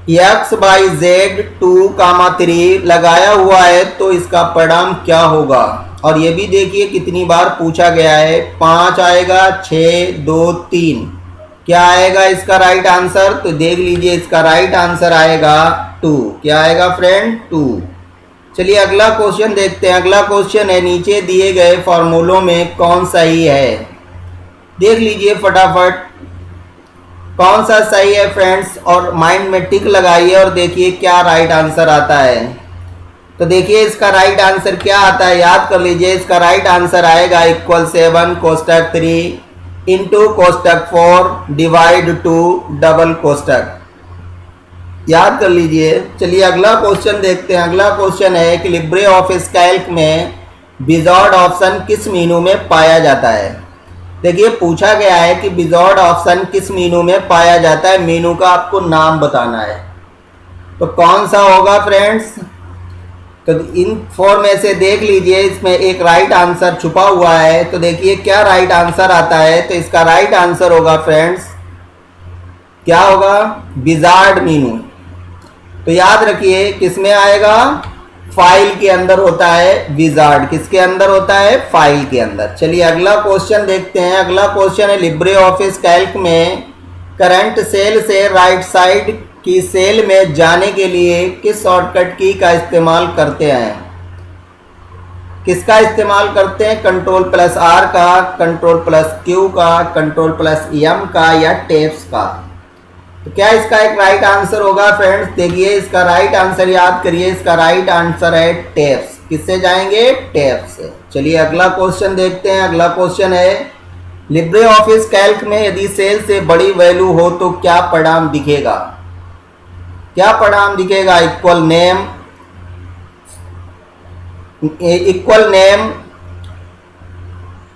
x/z 2,3 लगाया हुआ है तो इसका परिणाम क्या होगा? और ये भी देखिए कितनी बार पूछा गया है, 5 आएगा, 6, 2, 3। क्या आएगा इसका राइट आंसर? तो देख लीजिए इसका राइट आंसर आएगा 2। क्या आएगा फ्रेंड? 2। चलिए अगला क्वेश्चन देखते हैं। अगला क्वेश्चन है नीचे दिए गए फॉर्मूलों में कौन सही है? देख लीजिए फटाफट कौन सा सही है फ्रेंड्स, और माइंड में टिक लगाइए और देखिए क्या राइट आंसर आता है। तो देखिए इसका राइट आंसर क्या आता है, याद कर लीजिए। इसका राइट आंसर आएगा इक्वल 7 कोष्टक 3 इंटू कोष्टक 4 डिवाइड 2 डबल कोष्टक। याद कर लीजिए। चलिए अगला क्वेश्चन देखते हैं। अगला क्वेश्चन है कि लिब्रे ऑफिस कैल्क में विजार्ड ऑप्शन किस मेनू में पाया जाता है? देखिए पूछा गया है कि विजार्ड ऑप्शन किस मेनू में पाया जाता है, मेनू का आपको नाम बताना है। तो कौन सा होगा फ्रेंड्स? तो इन 4 में से देख लीजिए, इसमें एक राइट आंसर छुपा हुआ है। तो देखिए क्या राइट आंसर आता है। तो इसका राइट आंसर होगा फ्रेंड्स, क्या होगा? विजार्ड मेनू। तो याद रखिए किस में आएगा, फाइल के अंदर होता है विजार्ड। किसके अंदर होता है, फाइल के अंदर। चलिए अगला क्वेश्चन देखते हैं। अगला क्वेश्चन है लिब्रे ऑफिस कैल्क में करंट सेल से राइट साइड की सेल में जाने के लिए किस शॉर्टकट की का इस्तेमाल करते हैं। किसका इस्तेमाल करते हैं, कंट्रोल प्लस आर का, कंट्रोल प्लस क्यू का, कंट्रोल प्लस एम का, या टेप्स का। तो क्या इसका एक राइट आंसर होगा फ्रेंड्स, देखिए इसका राइट आंसर याद करिए, इसका राइट आंसर है टेप्स। किससे जाएंगे, टेप्स से। चलिए अगला क्वेश्चन देखते हैं। अगला क्वेश्चन है लिब्रे ऑफिस कैल्क में यदि सेल से बड़ी वैल्यू हो तो क्या परिणाम दिखेगा। क्या परिणाम दिखेगा, इक्वल नेम,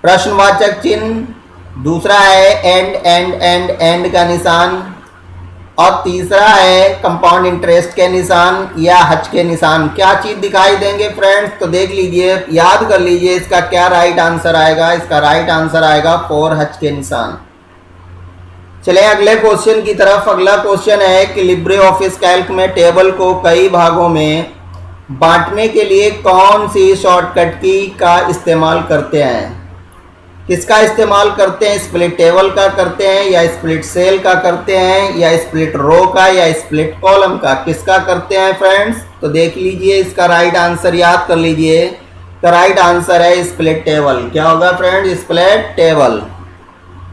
प्रश्नवाचक चिन्ह, दूसरा है एंड का निशान, और तीसरा है कंपाउंड इंटरेस्ट के निशान या हच के निशान। क्या चीज दिखाई देंगे फ्रेंड्स, तो देख लीजिए, याद कर लीजिए इसका क्या राइट आंसर आएगा। इसका राइट आंसर आएगा 4 हच के निशान। चले अगले क्वेश्चन की तरफ। अगला क्वेश्चन है कि लिब्रे ऑफिस कैल्क में टेबल को कई भागों में बांटने के लिए कौन सी शॉर्टकट की का इस्तेमाल करते हैं। किसका इस्तेमाल करते हैं, स्प्लिट टेबल का करते हैं, या स्प्लिट सेल का करते हैं, या स्प्लिट रो का, या स्प्लिट कॉलम का। किसका करते हैं फ्रेंड्स, तो देख लीजिए इसका राइट आंसर याद कर लीजिए। तो राइट आंसर है स्प्लिट टेबल। क्या होगा फ्रेंड्स, स्प्लिट टेबल।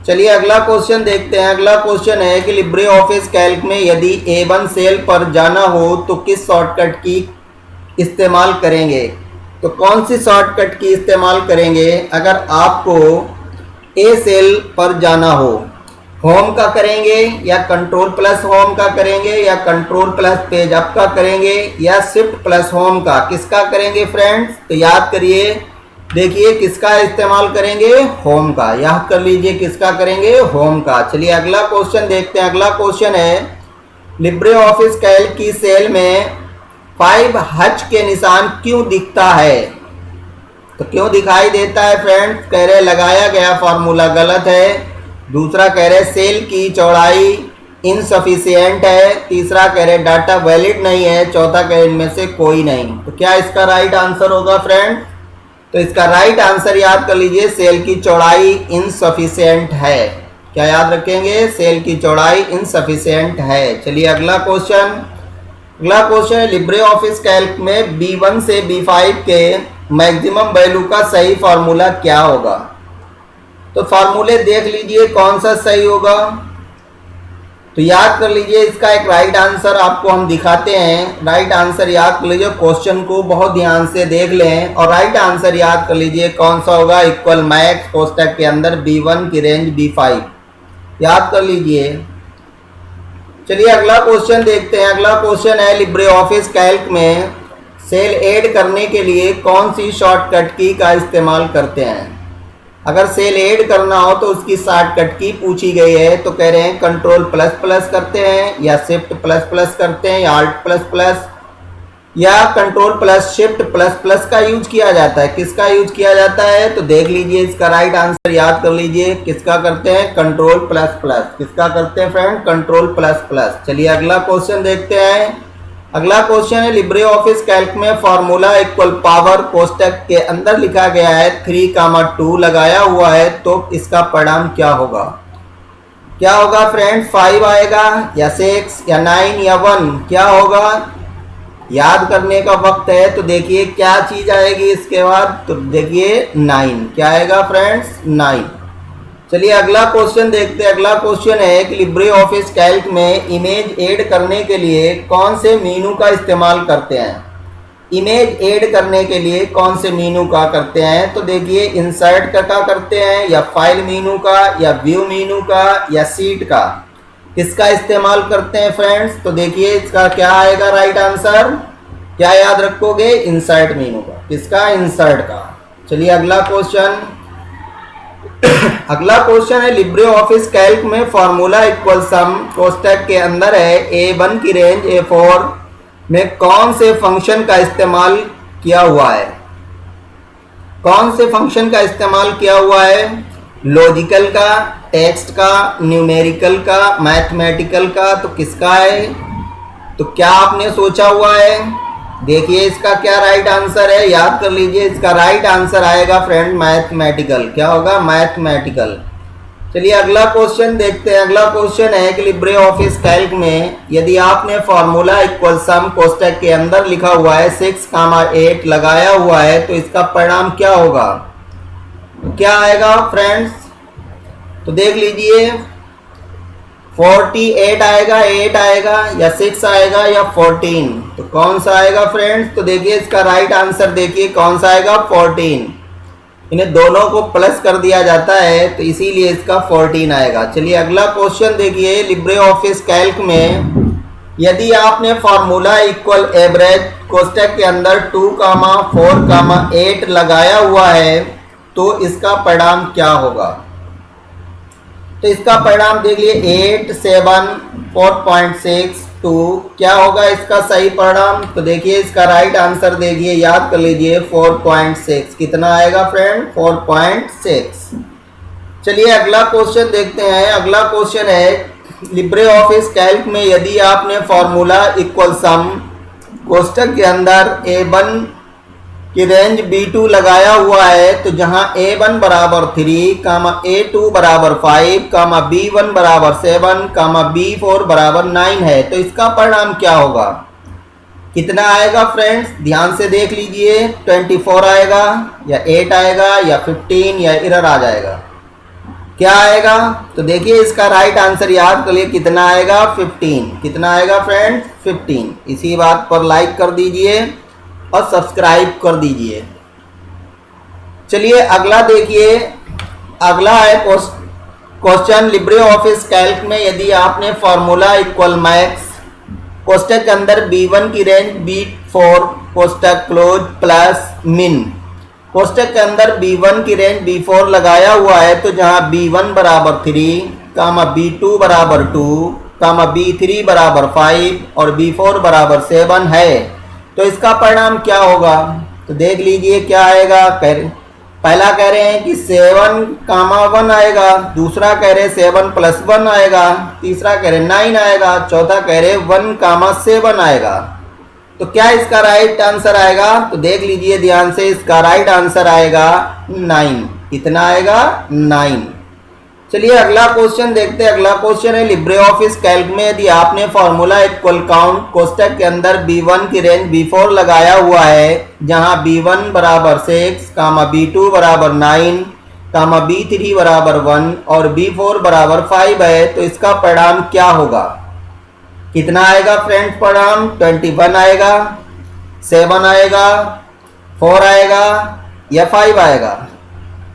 चलिए अगला क्वेश्चन देखते हैं। अगला क्वेश्चन है कि लिब्रे ऑफिस कैल्क में यदि A1 सेल पर जाना हो तो किस शॉर्टकट की इस्तेमाल करेंगे। तो कौन सी शॉर्टकट की इस्तेमाल करेंगे अगर आपको ए सेल पर जाना हो, होम का करेंगे, या कंट्रोल प्लस होम का करेंगे, या कंट्रोल प्लस पेज अप का करेंगे, या शिफ्ट प्लस होम का। किसका करेंगे फ्रेंड्स, तो याद करिए, देखिए किसका इस्तेमाल करेंगे, होम का। याद कर लीजिए किसका करेंगे, होम का। चलिए अगला क्वेश्चन देखते हैं। अगला क्वेश्चन है लिब्रे ऑफिस कैल्क की सेल में 5 हच के निशान क्यों दिखता है। तो क्यों दिखाई देता है फ्रेंड्स, कह रहे लगाया गया फॉर्मूला गलत है, दूसरा कह रहे सेल की चौड़ाई इनसफिशिएंट है, तीसरा कह रहे डाटा वैलिड नहीं है, चौथा कह रहे इनमें से कोई नहीं। तो क्या इसका राइट आंसर होगा फ्रेंड्स, तो इसका राइट आंसर याद कर लीजिए, सेल की चौड़ाई इनसफिशिएंट है। क्या याद रखेंगे, सेल की चौड़ाई इनसफिशिएंट है। चलिए अगला क्वेश्चन। अगला क्वेश्चन है लिब्रे ऑफिस कैल्क में B1 से B5 के मैक्सिमम वैल्यू का सही फार्मूला क्या होगा। तो फार्मूले देख लीजिए कौन सा सही होगा, तो याद कर लीजिए इसका एक राइट आंसर आपको हम दिखाते हैं। राइट आंसर याद कर लीजिए, क्वेश्चन को बहुत ध्यान से देख लें और राइट आंसर याद कर लीजिए कौन सा होगा, इक्वल मैक्स कोष्टक के अंदर B1 की रेंज B5 याद कर लीजिए। चलिए अगला क्वेश्चन देखते हैं। अगला क्वेश्चन है लिब्रे ऑफिस कैल्क में सेल ऐड करने के लिए कौन सी शॉर्टकट की का इस्तेमाल करते हैं। अगर सेल ऐड करना हो तो उसकी शॉर्टकट की पूछी गई है, तो कह रहे हैं कंट्रोल प्लस प्लस करते हैं, या शिफ्ट प्लस प्लस करते हैं, या आल्ट प्लस प्लस, या control plus shift plus plus का यूज किया जाता है। किसका यूज किया जाता है, तो देख लीजिए इसका राइट आंसर याद कर लीजिए, किसका करते हैं, कंट्रोल प्लस प्लस। किसका करते हैं फ्रेंड, कंट्रोल प्लस प्लस। चलिए अगला क्वेश्चन देखते हैं। अगला क्वेश्चन है लिब्रे ऑफिस कैल्क में फॉर्मूला इक्वल पावर कोष्टक के अंदर लिखा गया है 3, 2 लगाया हुआ है, तो इसका परिणाम क्या होगा। क्या होगा फ्रेंड, 5 आएगा, या 6, या 9, या 1, क्या होगा, याद करने का वक्त है। तो देखिए क्या चीज आएगी इसके बाद, तो देखिए 9, क्या आएगा फ्रेंड्स, 9। चलिए अगला क्वेश्चन देखते हैं। अगला क्वेश्चन है कि लिब्रे ऑफिस कैल्क में इमेज ऐड करने के लिए कौन से मेनू का इस्तेमाल करते हैं। इमेज ऐड करने के लिए कौन से मेनू का करते हैं, तो देखिए इंसर्ट का करते हैं, या फाइल मेनू का, या व्यू मेनू का, या सीट का। किसका इस्तेमाल करते हैं फ्रेंड्स, तो देखिए इसका क्या आएगा राइट आंसर, क्या याद रखोगे, इंसर्ट मेनू का। किसका, इंसर्ट का। चलिए अगला क्वेश्चन। अगला क्वेश्चन है लिब्रे ऑफिस कैल्क में फॉर्मूला इक्वल सम कोष्टक के अंदर है A1 की रेंज A4 में कौन से फंक्शन का इस्तेमाल किया हुआ है। कौन से फंक्शन का इस्तेमाल किया हुआ है, लॉजिकल का, टेक्स्ट का, न्यूमेरिकल का, मैथमेटिकल का। तो किसका है, तो क्या आपने सोचा हुआ है? देखिए इसका क्या राइट आंसर है, याद कर लीजिए। इसका राइट आंसर आएगा फ्रेंड मैथमेटिकल। क्या होगा? मैथमेटिकल। चलिए अगला क्वेश्चन देखते हैं। अगला क्वेश्चन है कि लिब्रे ऑफिस कैल्क में यदि आपने फॉर्मूला इक्वल सम कोष्टक के अंदर लिखा हुआ है 6, 8 लगाया हुआ है तो इसका परिणाम क्या होगा? तो क्या आएगा फ्रेंड्स? तो देख लीजिए 48 आएगा, 8 आएगा या 6 आएगा या 14, तो कौन सा आएगा फ्रेंड्स? तो देखिए इसका राइट आंसर देखिए कौन सा आएगा? 14। इन्हें दोनों को प्लस कर दिया जाता है तो इसीलिए इसका 14 आएगा। चलिए अगला क्वेश्चन देखिए। लिब्रे ऑफिस कैल्क में यदि आपने फॉर्मूला इक्वल एवरेज कोष्टक के अंदर 2, 4, 8 लगाया हुआ है तो इसका परिणाम क्या होगा? तो इसका परिणाम देख लिए 8, 7, 4.6, 2 क्या होगा इसका सही परिणाम? तो देखिए इसका राइट आंसर देखिए, याद कर लीजिए 4.6। कितना आएगा फ्रेंड? 4.6। चलिए अगला क्वेश्चन देखते हैं। अगला क्वेश्चन है लिब्रे ऑफिस कैल्क में यदि आपने फॉर्मूला इक्वल सम कोष्टक के अंदर A1 की रेंज B2 लगाया हुआ है तो जहां A1 बराबर 3, A2 बराबर 5, B1 बराबर 7, B4 बराबर 9 है तो इसका परिणाम क्या होगा? कितना आएगा फ्रेंड्स? ध्यान से देख लीजिए। 24 आएगा या 8 आएगा या 15 या एरर आ जाएगा? क्या आएगा? तो देखिए इसका राइट आंसर याद करिए कितना आएगा? 15। कितना आएगा फ्रेंड्स? 15। इसी बात पर लाइक कर दीजिए और सब्सक्राइब कर दीजिए। चलिए अगला देखिए। अगला है क्वेश्चन लिब्रे ऑफिस कैल्क में यदि आपने फॉर्मूला इक्वल मैक्स कोष्टक के अंदर B1 की रेंज B4 कोष्टक क्लोज प्लस मिन कोष्टक के अंदर B1 की रेंज B4 लगाया हुआ है तो जहां B1 बराबर 3, B2 बराबर 2, B3 बराबर 5 और B4 बराबर 7 है तो इसका परिणाम क्या होगा? तो देख लीजिए क्या आएगा। पहला कह रहे हैं कि 7, 1 आएगा, दूसरा कह रहे 7 + 1 आएगा, तीसरा कह रहे 9 आएगा, चौथा कह रहे 1, 7 आएगा। तो क्या इसका राइट आंसर आएगा? तो देख लीजिए ध्यान से, इसका राइट आंसर आएगा 9। कितना आएगा? 9। चलिए अगला क्वेश्चन देखते हैं। अगला क्वेश्चन है लिब्रे ऑफिस कैल्क में यदि आपने फॉर्मूला इक्वल काउंट कोष्टक के अंदर B1 की रेंज B4 लगाया हुआ है जहां B1 बराबर 6, B2 बराबर 9, B3 बराबर 1 और B4 बराबर 5 है तो इसका परिणाम क्या होगा? कितना आएगा फ्रेंड्स परिणाम? 21 आएगा, 7 आएगा, 4 आएगा या 5 आएगा?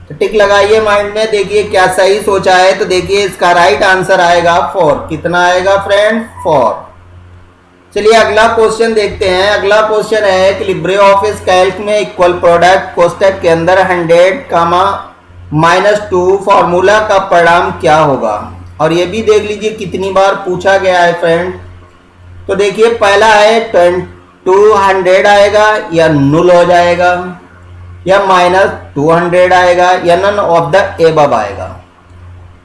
तो टिक लगाइए माइंड में, देखिए क्या सही सोचा है। तो देखिए इसका राइट आंसर आएगा 4। कितना आएगा फ्रेंड? 4। चलिए अगला क्वेश्चन देखते हैं। अगला क्वेश्चन है कि लिब्रे ऑफिस कैल्क में इक्वल प्रोडक्ट कोष्टक के अंदर 100, -2 फॉर्मूला का परिणाम क्या होगा? और ये भी देख लीजिए कितनी बार पूछा गया है फ्रेंड। तो देखिए पहला है 200 आएगा या null हो जाएगा या -200 आएगा या नन ऑफ द एबव आएगा।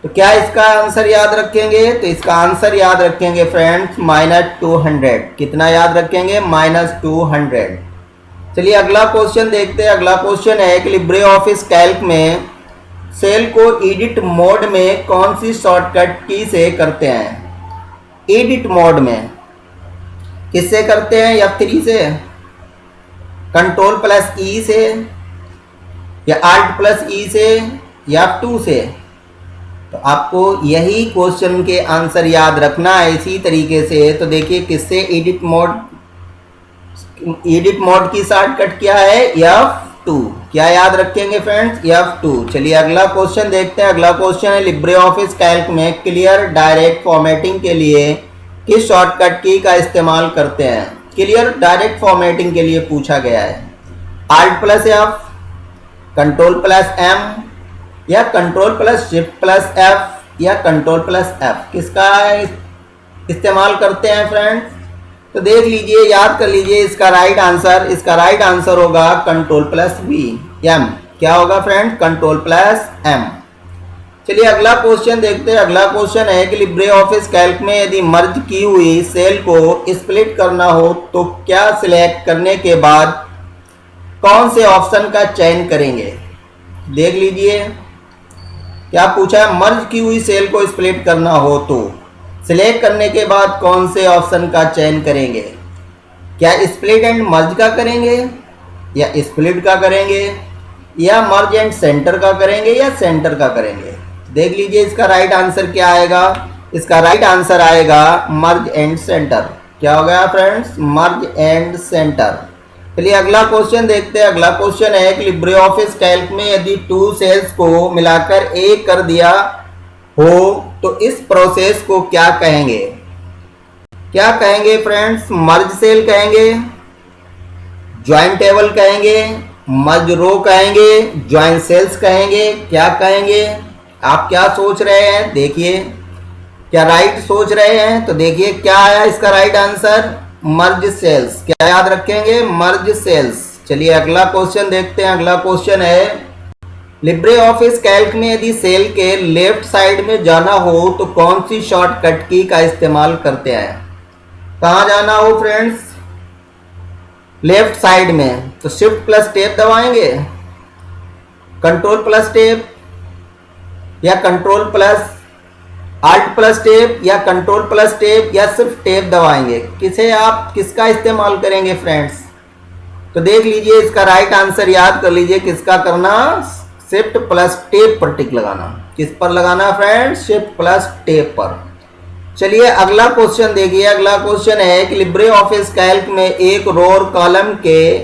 तो क्या इसका आंसर याद रखेंगे? तो इसका आंसर याद रखेंगे फ्रेंड्स -200। कितना याद रखेंगे? -200। चलिए अगला क्वेश्चन देखते हैं। अगला क्वेश्चन है कि लिब्रे ऑफिस कैल्क में सेल को एडिट मोड में कौन सी शॉर्टकट की से करते हैं? एडिट मोड में किससे करते हैं? F3 से, Ctrl+E से या Alt+E से या F2 से? तो आपको यही क्वेश्चन के आंसर याद रखना है इसी तरीके से। तो देखिए किससे एडिट मोड की शॉर्टकट क्या है? F2। क्या याद रखेंगे फ्रेंड्स? F2। चलिए अगला क्वेश्चन देखते हैं। अगला क्वेश्चन है लिब्रे ऑफिस कैल्क में क्लियर डायरेक्ट फॉर्मेटिंग के लिए किस शॉर्टकट की का इस्तेमाल करते हैं? क्लियर डायरेक्ट फॉर्मेटिंग के लिए पूछा गया है। Alt+F, Ctrl+M या Ctrl+Shift+F या Ctrl+F किसका इस्तेमाल करते हैं फ्रेंड्स? तो देख लीजिए, याद कर लीजिए इसका राइट आंसर होगा Ctrl+V, M। क्या होगा फ्रेंड्स? Ctrl+M। चलिए अगला क्वेश्चन देखते हैं। अगला क्वेश्चन है कि लिब्रे ऑफिस कैल्क में यदि मर्ज की हुई सेल को स्प्लिट करना हो तो क्या सिलेक्ट करने के बाद कौन से ऑप्शन का चयन करेंगे। देख लीजिए क्या पूछा है, मर्ज की हुई सेल को स्प्लिट करना हो तो सिलेक्ट करने के बाद कौन से ऑप्शन का चयन करेंगे। क्या स्प्लिट एंड मर्ज का करेंगे या स्प्लिट का करेंगे या मर्ज एंड सेंटर का करेंगे या सेंटर का करेंगे। देख लीजिए इसका राइट आंसर क्या आएगा। इसका राइट आंसर आएगा मर्ज एंड सेंटर। क्या हो गया फ्रेंड्स, मर्ज एंड सेंटर। चलिए अगला क्वेश्चन देखते हैं। अगला क्वेश्चन है कि लिब्रे ऑफिस कैल्क में यदि 2 सेल्स को मिलाकर एक कर दिया हो तो इस प्रोसेस को क्या कहेंगे। क्या कहेंगे फ्रेंड्स, मर्ज सेल कहेंगे, ज्वाइंट टेबल कहेंगे, मर्ज रो कहेंगे, ज्वाइंट सेल्स कहेंगे, क्या कहेंगे। आप क्या सोच रहे हैं, देखिए क्या राइट सोच रहे हैं। तो देखिए क्या आया इसका राइट आंसर, मर्ज सेल्स। क्या याद रखेंगे, मर्ज सेल्स। चलिए अगला क्वेश्चन देखते हैं। अगला क्वेश्चन है लिब्रे ऑफिस कैल्क में यदि सेल के लेफ्ट साइड में जाना हो तो कौन सी शॉर्टकट की का इस्तेमाल करते हैं। कहाँ जाना हो फ्रेंड्स, लेफ्ट साइड में, तो शिफ्ट प्लस टेप दबाएंगे, कंट्रोल प्लस टेप या control plus alt plus tape या कंट्रोल प्लस टेप या सिर्फ टेप दबाएंगे। किसे आप किसका इस्तेमाल करेंगे फ्रेंड्स। तो देख लीजिए इसका राइट आंसर याद कर लीजिए, किसका करना, शिफ्ट प्लस टेप पर टिक लगाना। किस पर लगाना फ्रेंड्स, शिफ्ट प्लस टेप पर। चलिए अगला क्वेश्चन देखिए। अगला क्वेश्चन है कि लिब्रे ऑफिस कैल्क में एक रो और कॉलम के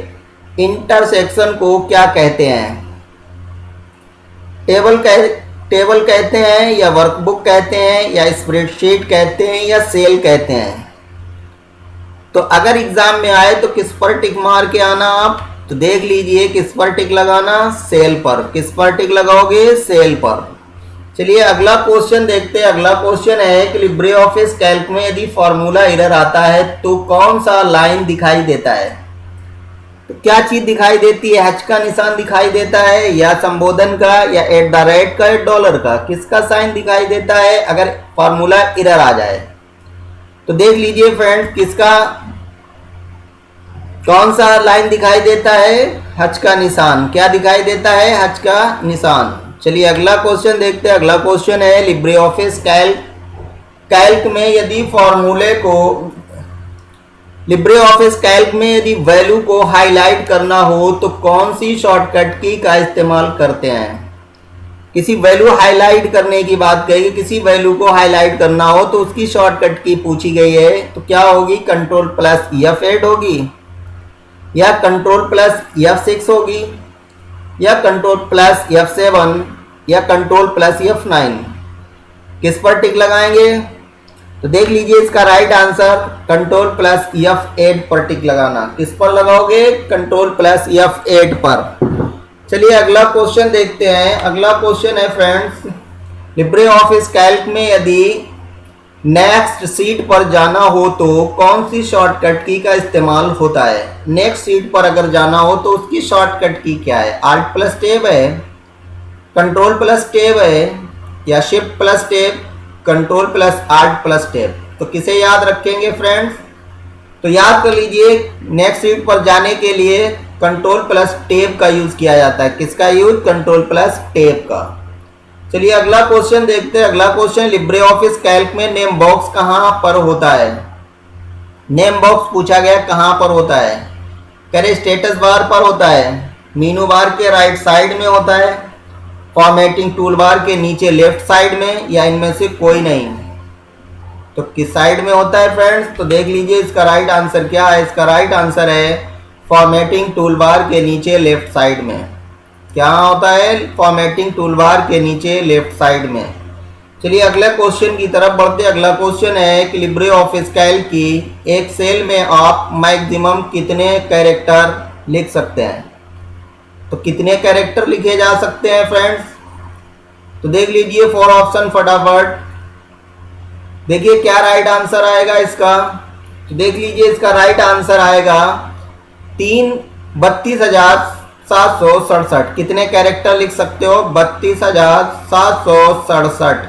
इंटरसेक्शन को क्या कहते हैं। टेबल कहते हैं या वर्कबुक कहते हैं या स्प्रेडशीट कहते हैं या सेल कहते हैं। तो अगर एग्जाम में आए तो किस पर टिक मार के आना आप। तो देख लीजिए किस पर टिक लगाना, सेल पर। किस पर टिक लगाओगे, सेल पर। चलिए अगला क्वेश्चन देखते हैं। अगला क्वेश्चन है कि लिब्रे ऑफिस कैल्क में यदि फॉर्मूला एरर आता है तो कौन सा लाइन दिखाई देता है। तो क्या चीज दिखाई देती है, हच का निशान दिखाई देता है या संबोधन का या एट द रेट का या डॉलर का, किसका साइन दिखाई देता है अगर फॉर्मूला एरर आ जाए। तो देख लीजिए फ्रेंड्स किसका कौन सा लाइन दिखाई देता है, हच का निशान। क्या दिखाई देता है, हच का निशान। चलिए अगला क्वेश्चन देखते हैं। अगला क्वेश्चन है लिब्रे ऑफिस कैल्क में यदि फॉर्मूले को लिब्रे ऑफिस कैल्क में यदि वैल्यू को हाईलाइट करना हो तो कौन सी शॉर्टकट की का इस्तेमाल करते हैं। किसी वैल्यू हाईलाइट करने की बात कही, किसी वैल्यू को हाईलाइट करना हो तो उसकी शॉर्टकट की पूछी गई है। तो क्या होगी, कंट्रोल प्लस F8 होगी या कंट्रोल प्लस F6 होगी या कंट्रोल प्लस F7 या कंट्रोल प्लस F9। किस पर टिक लगाएंगे। तो देख लीजिए इसका right answer control plus F8 पर टिक लगाना। किस पर लगाओगे, कंट्रोल प्लस F8 पर। चलिए अगला क्वेश्चन देखते हैं। अगला क्वेश्चन है फ्रेंड्स लिब्रे ऑफिस कैल्क में यदि नेक्स्ट सीट पर जाना हो तो कौन सी शॉर्टकट की का इस्तेमाल होता है। नेक्स्ट सीट पर अगर जाना हो तो उसकी शॉर्टकट की क्या है, आल्ट प्लस टेप है, कंट्रोल प्लस टेप है या shift plus tape, control plus alt plus tape. तो किसे याद रखेंगे फ्रेंड्स। तो याद कर लीजिए नेक्स्ट सीट पर जाने के लिए कंट्रोल प्लस टेप का यूज किया जाता है। किसका यूज, कंट्रोल प्लस टेप का। चलिए अगला क्वेश्चन देखते हैं। अगला क्वेश्चन लिब्रे ऑफिस कैल्क में नेम बॉक्स कहां पर होता है। नेम बॉक्स पूछा गया कहां पर होता है। कह रहे स्टेटस बार पर होता है, मीनू बार के राइट साइड में होता है, फॉर्मेटिंग टूल बार के नीचे लेफ्ट साइड में, या इनमें से कोई नहीं। तो किस साइड में होता है फ्रेंड्स। तो देख लीजिए इसका राइट आंसर क्या है। इसका राइट आंसर है फॉर्मेटिंग टूल बार के नीचे लेफ्ट साइड में। क्या होता है, फॉर्मेटिंग टूल बार के नीचे लेफ्ट साइड में। चलिए अगले क्वेश्चन की तरफ बढ़ते। अगला क्वेश्चन है कि लिब्रे ऑफिस कैल्क की एक सेल में आप मैक्सिमम कितने कैरेक्टर लिख सकते हैं। तो कितने कैरेक्टर लिखे जा सकते हैं फ्रेंड्स। तो देख लीजिए 4 ऑप्शन फटाफट। देखिए क्या राइट आंसर आएगा इसका। तो देख लीजिए इसका राइट आंसर आएगा 32,700 32,767। कितने कैरेक्टर लिख सकते हो? 32,767।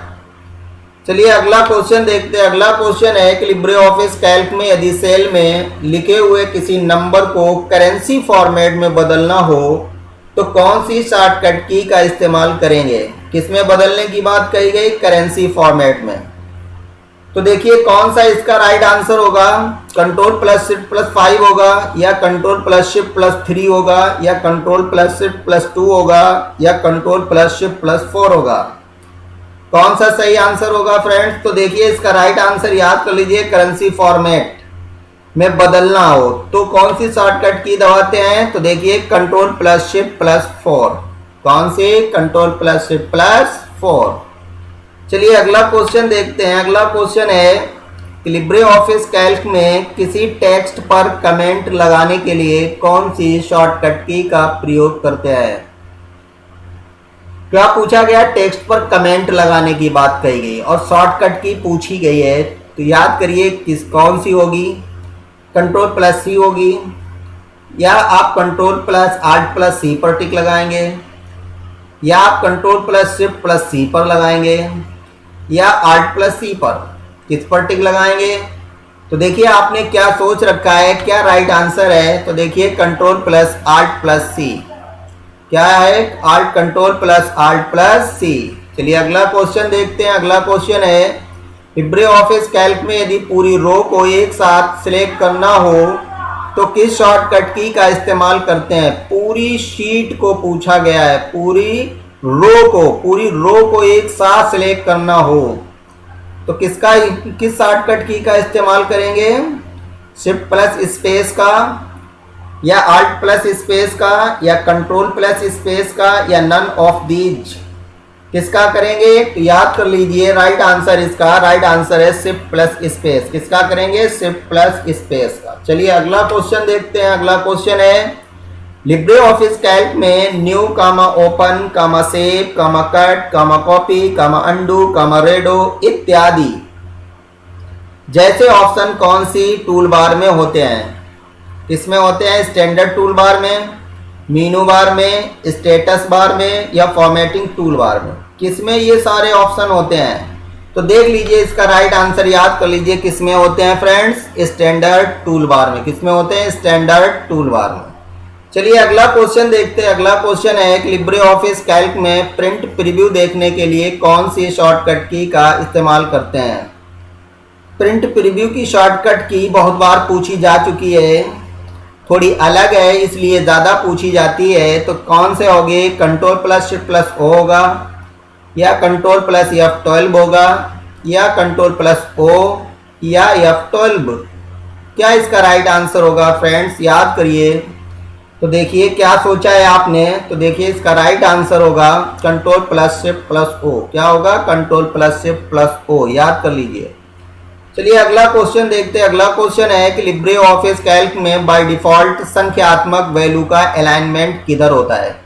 चलिए अगला क्वेश्चन देखते हैं। अगला क्वेश्चन है कि लिब्रे ऑफिस कैल्क में यदि सेल में लिखे हुए किसी नंबर को करेंसी फॉर्मेट में बदलना हो तो कौन सी शॉर्टकट की का इस्तेमाल करेंगे? किसमें बदलने की बात कही गई? करेंसी फॉर्मेट में। तो देखिए कौन सा इसका राइट आंसर होगा। कंट्रोल प्लस शिफ्ट प्लस 5 होगा, या कंट्रोल प्लस शिफ्ट प्लस 3 होगा, या कंट्रोल प्लस शिफ्ट प्लस 2 होगा, या कंट्रोल प्लस शिफ्ट प्लस 4 होगा। कौन सा सही आंसर होगा फ्रेंड्स? तो देखिए इसका राइट आंसर याद कर लीजिए, करेंसी फॉर्मेट में बदलना हो तो कौन सी शॉर्टकट की दबाते हैं? तो देखिए कंट्रोल प्लस शिफ्ट प्लस 4। कौन सी? Control plus shift plus 4। चलिए अगला क्वेश्चन देखते हैं। अगला क्वेश्चन है कि लिब्रे ऑफिस कैल्क में किसी टेक्स्ट पर कमेंट लगाने के लिए कौन सी शॉर्टकट की का प्रयोग करते हैं? क्या पूछा गया? टेक्स्ट पर कमेंट लगाने की बात कही गई और शॉर्टकट की पूछी गई है, तो याद करिए कौन सी होगी? कंट्रोल प्लस सी होगी, या आप कंट्रोल प्लस आल्ट प्लस सी पर टिक लगाएंगे, या आप कंट्रोल प्लस शिफ्ट प्लस सी पर लगाएंगे, या आल्ट प्लस सी पर, किस पर टिक लगाएंगे? तो देखिए आपने क्या सोच रखा है, क्या राइट आंसर है? तो देखिए control plus alt plus C. क्या है? Alt control plus alt plus C. चलिए अगला क्वेश्चन देखते हैं। अगला क्वेश्चन है लिब्रे ऑफिस कैल्क में यदि पूरी रो को एक साथ सिलेक्ट करना हो तो किस शॉर्टकट की का इस्तेमाल करते हैं? पूरी शीट को पूछा गया है, पूरी रो को एक साथ सिलेक्ट करना हो तो किस शॉर्टकट की का इस्तेमाल करेंगे? शिफ्ट प्लस स्पेस का, या आल्ट प्लस स्पेस का, या कंट्रोल प्लस स्पेस का, या नन ऑफ दीज? किसका करेंगे? तो याद कर लीजिए राइट आंसर इसका राइट आंसर है शिफ्ट प्लस स्पेस। किसका करेंगे? शिफ्ट प्लस स्पेस का। चलिए अगला क्वेश्चन देखते हैं। अगला क्वेश्चन है लिब्रे ऑफिस कैल्क में न्यू कामा ओपन कामा सेव कामा कट कामा कॉपी कामा अंडू कामा रेडो इत्यादि जैसे ऑप्शन कौन सी टूल बार में होते हैं? किसमें होते हैं? स्टैंडर्ड टूल बार में, मीनू बार में, स्टेटस बार में, या फॉर्मेटिंग टूल बार में? किसमें ये सारे ऑप्शन होते हैं? तो देख लीजिए इसका राइट आंसर याद कर लीजिए किसमें होते हैं फ्रेंड्स? स्टैंडर्ड टूल बार में। किसमें होते हैं? स्टैंडर्ड टूल बार में। चलिए अगला क्वेश्चन देखते हैं। अगला क्वेश्चन है कि लिब्रे ऑफिस कैल्क में प्रिंट प्रीव्यू देखने के लिए कौन सी शॉर्टकट की का इस्तेमाल करते हैं? प्रिंट प्रीव्यू की शॉर्टकट की बहुत बार पूछी जा चुकी है, थोड़ी अलग है इसलिए ज़्यादा पूछी जाती है। तो कौन से होंगे? Control plus shift plus O होगा, या कंट्रोल प्लस F12 होगा, या कंट्रोल प्लस O, या F12? क्या इसका राइट आंसर होगा फ्रेंड्स? याद करिए। तो देखिए क्या सोचा है आपने। तो देखिए इसका राइट आंसर होगा control plus shift plus O। क्या होगा? Control plus shift plus O। याद कर लीजिए। चलिए अगला क्वेश्चन देखते हैं। अगला क्वेश्चन है कि लिब्रे ऑफिस कैल्क में बाय डिफॉल्ट संख्यात्मक वैल्यू का अलाइनमेंट किधर होता है?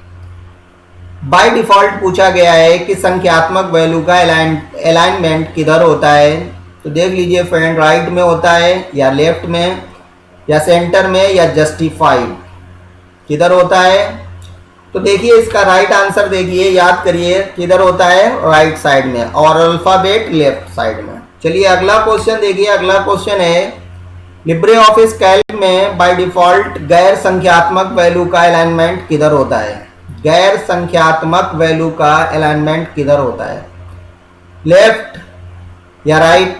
बाय डिफॉल्ट पूछा गया है कि संख्यात्मक वैल्यू का अलाइनमेंट किधर होता है। तो देख लीजिए फ्रेंड, राइट में होता है, या लेफ्ट में, या सेंटर में, या जस्टिफाइड? किधर होता है? तो देखिए इसका राइट आंसर देखिए, याद करिए किधर होता है? राइट साइड में, और अल्फाबेट लेफ्ट साइड में। चलिए अगला क्वेश्चन देखिए। अगला क्वेश्चन है लिब्रे ऑफिस कैल्क में बाय डिफॉल्ट गैर संख्यात्मक वैल्यू का अलाइनमेंट किधर होता है? गैर संख्यात्मक वैल्यू का अलाइनमेंट किधर होता है? लेफ्ट या राइट,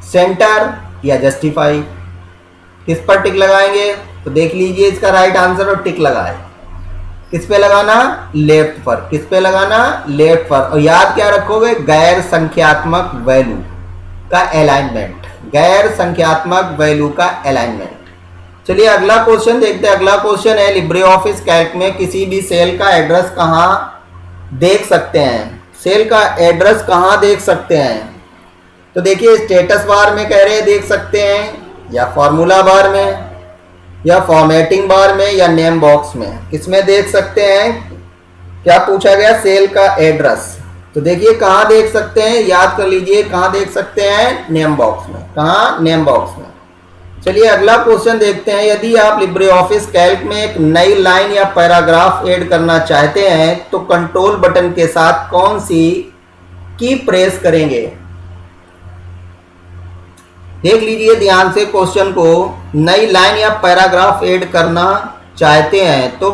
सेंटर या जस्टिफाई? किस पर टिक लगाएंगे? तो देख लीजिए इसका राइट आंसर और टिक लगाए। किस पे लगाना? लेफ्ट पर। किस पे लगाना? लेफ्ट पर। और याद क्या रखोगे? गैर संख्यात्मक वैल्यू का अलाइनमेंट, गैर संख्यात्मक वैल्यू का अलाइनमेंट। चलिए अगला क्वेश्चन देखते हैं। अगला क्वेश्चन है लिब्रे ऑफिस कैल्क में किसी भी सेल का एड्रेस कहाँ देख सकते हैं? सेल का एड्रेस कहाँ देख सकते हैं? तो देखिए स्टेटस बार में कह रहे हैं देख सकते हैं, या फॉर्मूला बार में, या फॉर्मेटिंग बार में, या नेम बॉक्स में? किसमें देख सकते हैं? क्या पूछा गया? सेल का एड्रेस। तो देखिए कहाँ देख सकते हैं? याद कर लीजिए कहाँ देख सकते हैं? नेम बॉक्स में। कहाँ? नेम बॉक्स में। चलिए अगला क्वेश्चन देखते हैं। यदि आप लिब्रे ऑफिस कैल्क में एक नई लाइन या पैराग्राफ ऐड करना चाहते हैं तो कंट्रोल बटन के साथ कौन सी की प्रेस करेंगे? देख लीजिए ध्यान से क्वेश्चन को। नई लाइन या पैराग्राफ ऐड करना चाहते हैं तो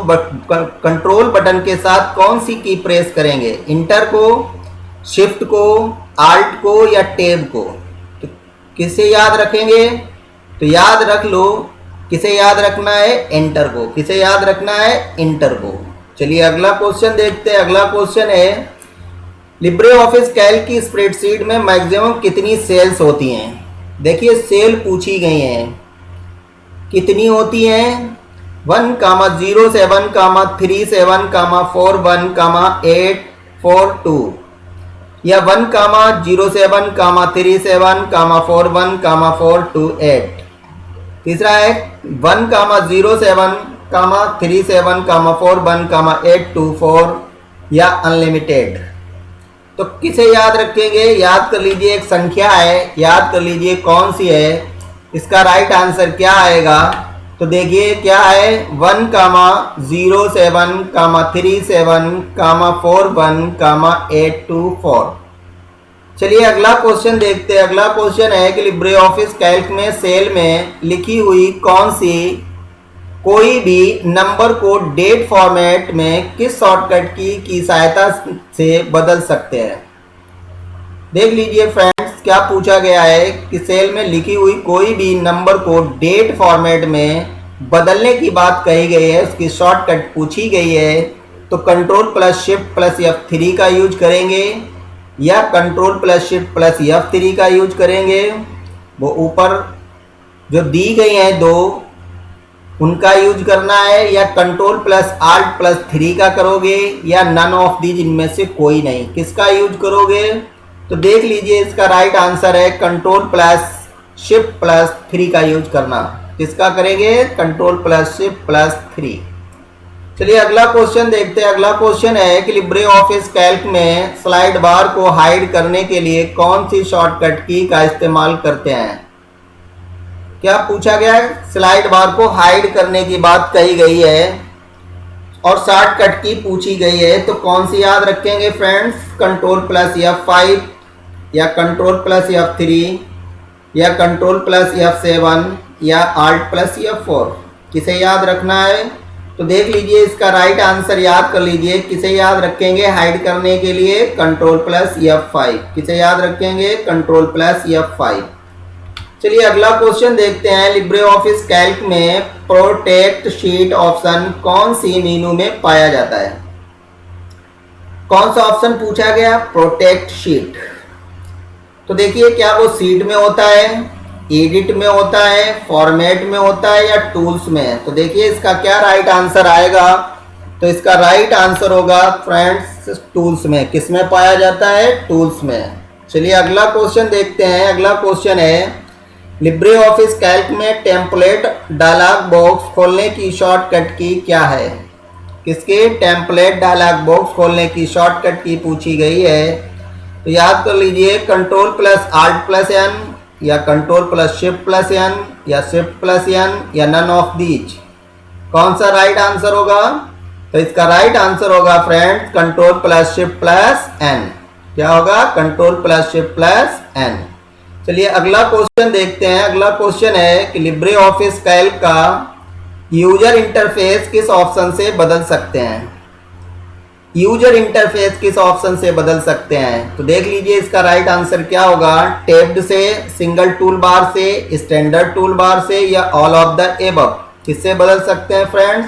कंट्रोल बटन के साथ कौन सी की प्रेस करेंगे? इंटर को, शिफ्ट को, आल्ट को या टैब को? तो किसे याद रखेंगे? तो याद रख लो, किसे याद रखना है? एंटर को। किसे याद रखना है? इंटर को। चलिए अगला क्वेश्चन देखते हैं। अगला क्वेश्चन है लिब्रे ऑफिस कैल्क की स्प्रेडशीट में मैक्सिमम कितनी सेल्स होती हैं? देखिए सेल पूछी गई हैं, कितनी होती हैं? 1,07, 37, 41, 842 या 1,07, 37, 41, 428। तीसरा है 1,07, 37, 41, 824 या अनलिमिटेड। तो किसे याद रखेंगे? याद कर लीजिए, एक संख्या है, याद कर लीजिए कौन सी है। इसका राइट आंसर क्या आएगा? तो देखिए क्या है, 1,07, 37, 41, 824। चलिए अगला क्वेश्चन देखते हैं। अगला क्वेश्चन है कि लिब्रे ऑफिस कैल्क में सेल में लिखी हुई कौन सी कोई भी नंबर को डेट फॉर्मेट में किस शॉर्टकट की सहायता से बदल सकते हैं? देख लीजिए फ्रेंड्स क्या पूछा गया है कि सेल में लिखी हुई कोई भी नंबर को डेट फॉर्मेट में बदलने की बात कही गई है, उसकी शॉर्टकट पूछी गई है। तो control plus shift plus F3 का यूज करेंगे या control plus shift plus F3 का यूज करेंगे? वो ऊपर जो दी गई हैं दो, उनका यूज करना है, या कंट्रोल प्लस आल्ट प्लस 3 का करोगे, या नन ऑफ दीज, इनमें से कोई नहीं। किसका यूज करोगे? तो देख लीजिए इसका राइट आंसर है कंट्रोल प्लस शिफ्ट प्लस 3 का यूज करना। किसका करेंगे? Control plus shift plus 3। चलिए अगला क्वेश्चन देखते हैं। अगला क्वेश्चन है कि लिब्रे ऑफिस कैल्क में स्लाइड बार को हाइड करने के लिए कौन सी शॉर्टकट की का इस्तेमाल करते हैं? क्या पूछा गया है? स्लाइड बार को हाइड करने की बात कही गई है और शॉर्टकट की पूछी गई है, तो कौन सी याद रखेंगे फ्रेंड्स? कंट्रोल प्लस F5 या कंट्रोल प्लस F3 या कंट्रोल प्लस F7 या आल्ट प्लस F4? किसे याद रखना है? तो देख लीजिए इसका राइट आंसर याद कर लीजिए। किसे याद रखेंगे हाइड करने के लिए? Control plus F5। किसे याद रखेंगे? Control plus F5। चलिए अगला क्वेश्चन देखते हैं। लिब्रे ऑफिस कैल्क में प्रोटेक्ट शीट ऑप्शन कौन सी मेनू में पाया जाता है? कौन सा ऑप्शन पूछा गया? Protect sheet. तो देखिए क्या वो सीट में होता है, एडिट में होता है, फॉर्मेट में होता है या टूल्स में? तो देखिए इसका क्या राइट आंसर आएगा? तो इसका राइट आंसर होगा फ्रेंड्स टूल्स में। किस में पाया जाता है? टूल्स में। चलिए अगला क्वेश्चन देखते हैं। अगला क्वेश्चन है लिब्रे ऑफिस कैल्क में टेम्पलेट डायलॉग बॉक्स खोलने की शॉर्टकट की क्या है? किसके? टेम्पलेट डायलॉग बॉक्स खोलने की शॉर्टकट की पूछी गई है। तो याद कर लीजिए control plus alt plus N या control plus shift plus N या शिफ्ट प्लस N या नन ऑफ दीज। कौन सा राइट आंसर होगा? तो इसका राइट आंसर होगा friends control plus shift plus N। क्या होगा? Control plus shift plus N। चलिए अगला क्वेश्चन देखते हैं। अगला क्वेश्चन है कि लिब्रे ऑफिस कैल्क का यूजर इंटरफेस किस ऑप्शन से बदल सकते हैं? यूजर इंटरफेस किस ऑप्शन से बदल सकते हैं? तो देख लीजिए इसका राइट आंसर क्या होगा? टैब्ड से, सिंगल टूल बार से, स्टैंडर्ड टूल बार से या ऑल ऑफ द एबव? किससे बदल सकते हैं फ्रेंड्स?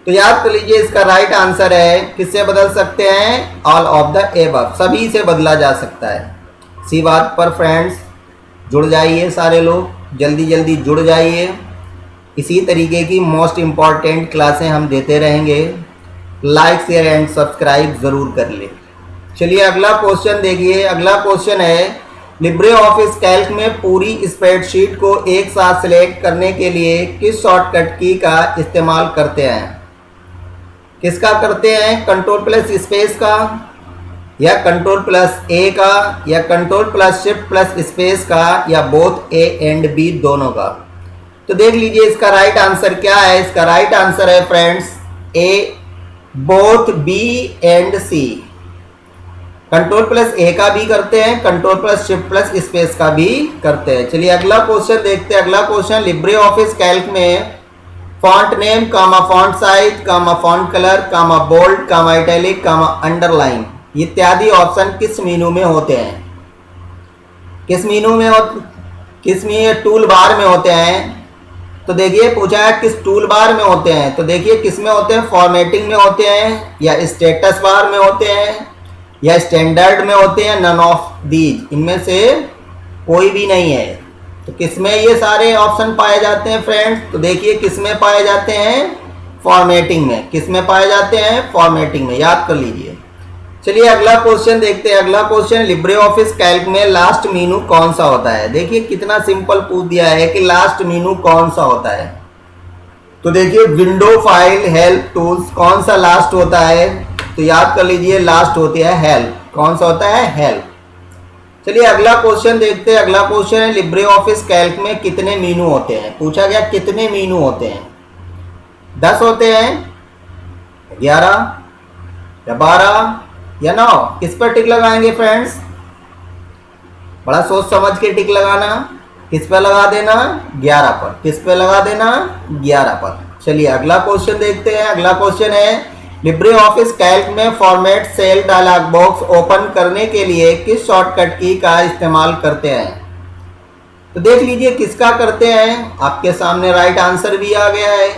तो याद कर लीजिए इसका राइट आंसर है किससे बदल सकते हैं? ऑल ऑफ द एबव, सभी से बदला जा सकता है। इसी बात पर फ्रेंड्स जुड़ जाइए, सारे लोग जल्दी जल्दी जुड़ जाइए। इसी तरीके की मोस्ट इम्पॉर्टेंट क्लासें हम देते रहेंगे। लाइक शेयर एंड सब्सक्राइब ज़रूर कर ले। चलिए अगला क्वेश्चन देखिए। अगला क्वेश्चन है लिब्रे ऑफिस कैल्क में पूरी स्प्रेडशीट को एक साथ सिलेक्ट करने के लिए किस शॉर्टकट की का इस्तेमाल करते हैं? किसका करते हैं? कंट्रोल प्लस स्पेस का या कंट्रोल प्लस A का या control plus shift plus space का या बोथ A एंड B दोनों का? तो देख लीजिए इसका राइट आंसर क्या है। इसका राइट आंसर है friends A, both B and C. Control plus A का भी करते हैं, control plus shift plus space का भी करते हैं। चलिए अगला क्वेश्चन देखते हैं। अगला क्वेश्चन, लिब्रे ऑफिस कैल्क में फॉन्ट नेम कामा फॉन्ट साइज कामा फॉन्ट कलर कामा बोल्ड कामा इटैलिक कामा अंडरलाइन इत्यादि ऑप्शन किस मेनू में होते हैं? किस मेनू में किस में टूल बार में होते हैं? तो देखिए पूछा है किस टूल बार में होते हैं। तो देखिए किस में होते हैं? फॉर्मेटिंग में होते हैं, या स्टेटस बार में होते हैं, या स्टैंडर्ड में होते हैं, नन ऑफ दीज, इनमें से कोई भी नहीं है। तो किस में ये सारे ऑप्शन पाए जाते हैं फ्रेंड्स? तो देखिए किस में पाए जाते हैं? फॉर्मेटिंग में। किस में पाए जाते हैं? फॉर्मेटिंग में, याद कर लीजिए। चलिए अगला क्वेश्चन देखते हैं। अगला क्वेश्चन, लिब्रे ऑफिस कैल्क में लास्ट मेनू कौन सा होता है? देखिए कितना सिंपल पूछ दिया है कि लास्ट मेनू कौन सा होता है। तो देखिए विंडो, फाइल, हेल्प, टूल्स, कौन सा लास्ट होता है? तो याद कर लीजिए लास्ट होती है हेल्प। कौन सा होता है? हेल्प। चलिए अगला क्वेश्चन देखते हैं। अगला क्वेश्चन है, लिब्रे ऑफिस कैल्क में कितने मेनू होते हैं? पूछा गया कितने मेनू होते हैं? 10 होते हैं, 11 या 12 या 9? किस पर टिक लगाएंगे फ्रेंड्स? बड़ा सोच समझ के टिक लगाना। किस पे लगा देना? 11 पर। किस पे लगा देना? 11 पर। चलिए अगला क्वेश्चन देखते हैं। अगला क्वेश्चन है, लिब्रे ऑफिस कैल्क में format cell dialog box open करने के लिए किस शॉर्टकट की का इस्तेमाल करते हैं? तो देख लीजिए किसका करते हैं। आपके सामने राइट आंसर भी आ गया है।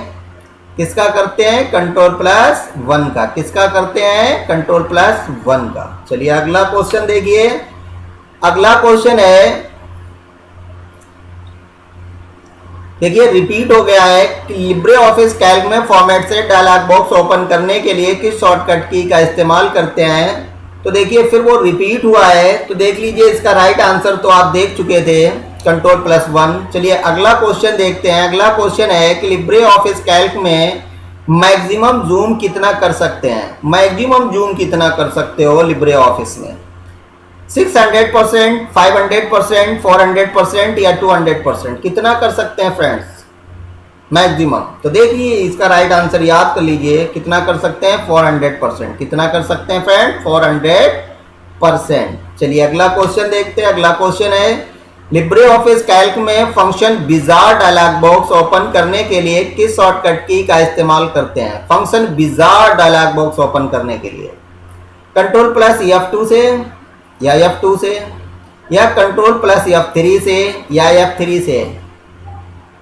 किसका करते हैं? Ctrl+1 का। किसका करते हैं? Ctrl+1 का। चलिए अगला क्वेश्चन देखिए। अगला क्वेश्चन है, देखिए रिपीट हो गया है कि लिब्रे ऑफिस कैल्क में फॉर्मेट से डायलॉग बॉक्स ओपन करने के लिए किस शॉर्टकट की का इस्तेमाल करते हैं। तो देखिए फिर वो रिपीट हुआ है। तो देख लीजिए इसका राइट आंसर तो आप देख चुके थे, Ctrl+1। चलिए अगला क्वेश्चन देखते हैं। अगला क्वेश्चन है कि लिब्रे ऑफिस कैल्क में मैक्सिमम जूम कितना कर सकते हैं? मैक्सिमम जूम कितना कर सकते हो लिब्रे ऑफिस में? 600%, 500%, 400% या 200%? कितना कर सकते हैं फ्रेंड्स मैक्सिमम? तो देखिए इसका राइट आंसर याद कर लीजिए। कितना कर सकते हैं? 400%। कितना कर सकते हैं फ्रेंड? 400%। चलिए अगला क्वेश्चन देखते हैं। अगला क्वेश्चन है, लिब्रे ऑफिस कैल्क में function wizard dialogue box open करने के लिए किस शॉर्टकट की का इस्तेमाल करते हैं? Function wizard dialogue box open करने के लिए Ctrl+F2 से, या F2 से, या Ctrl+F3 से, या F3 से?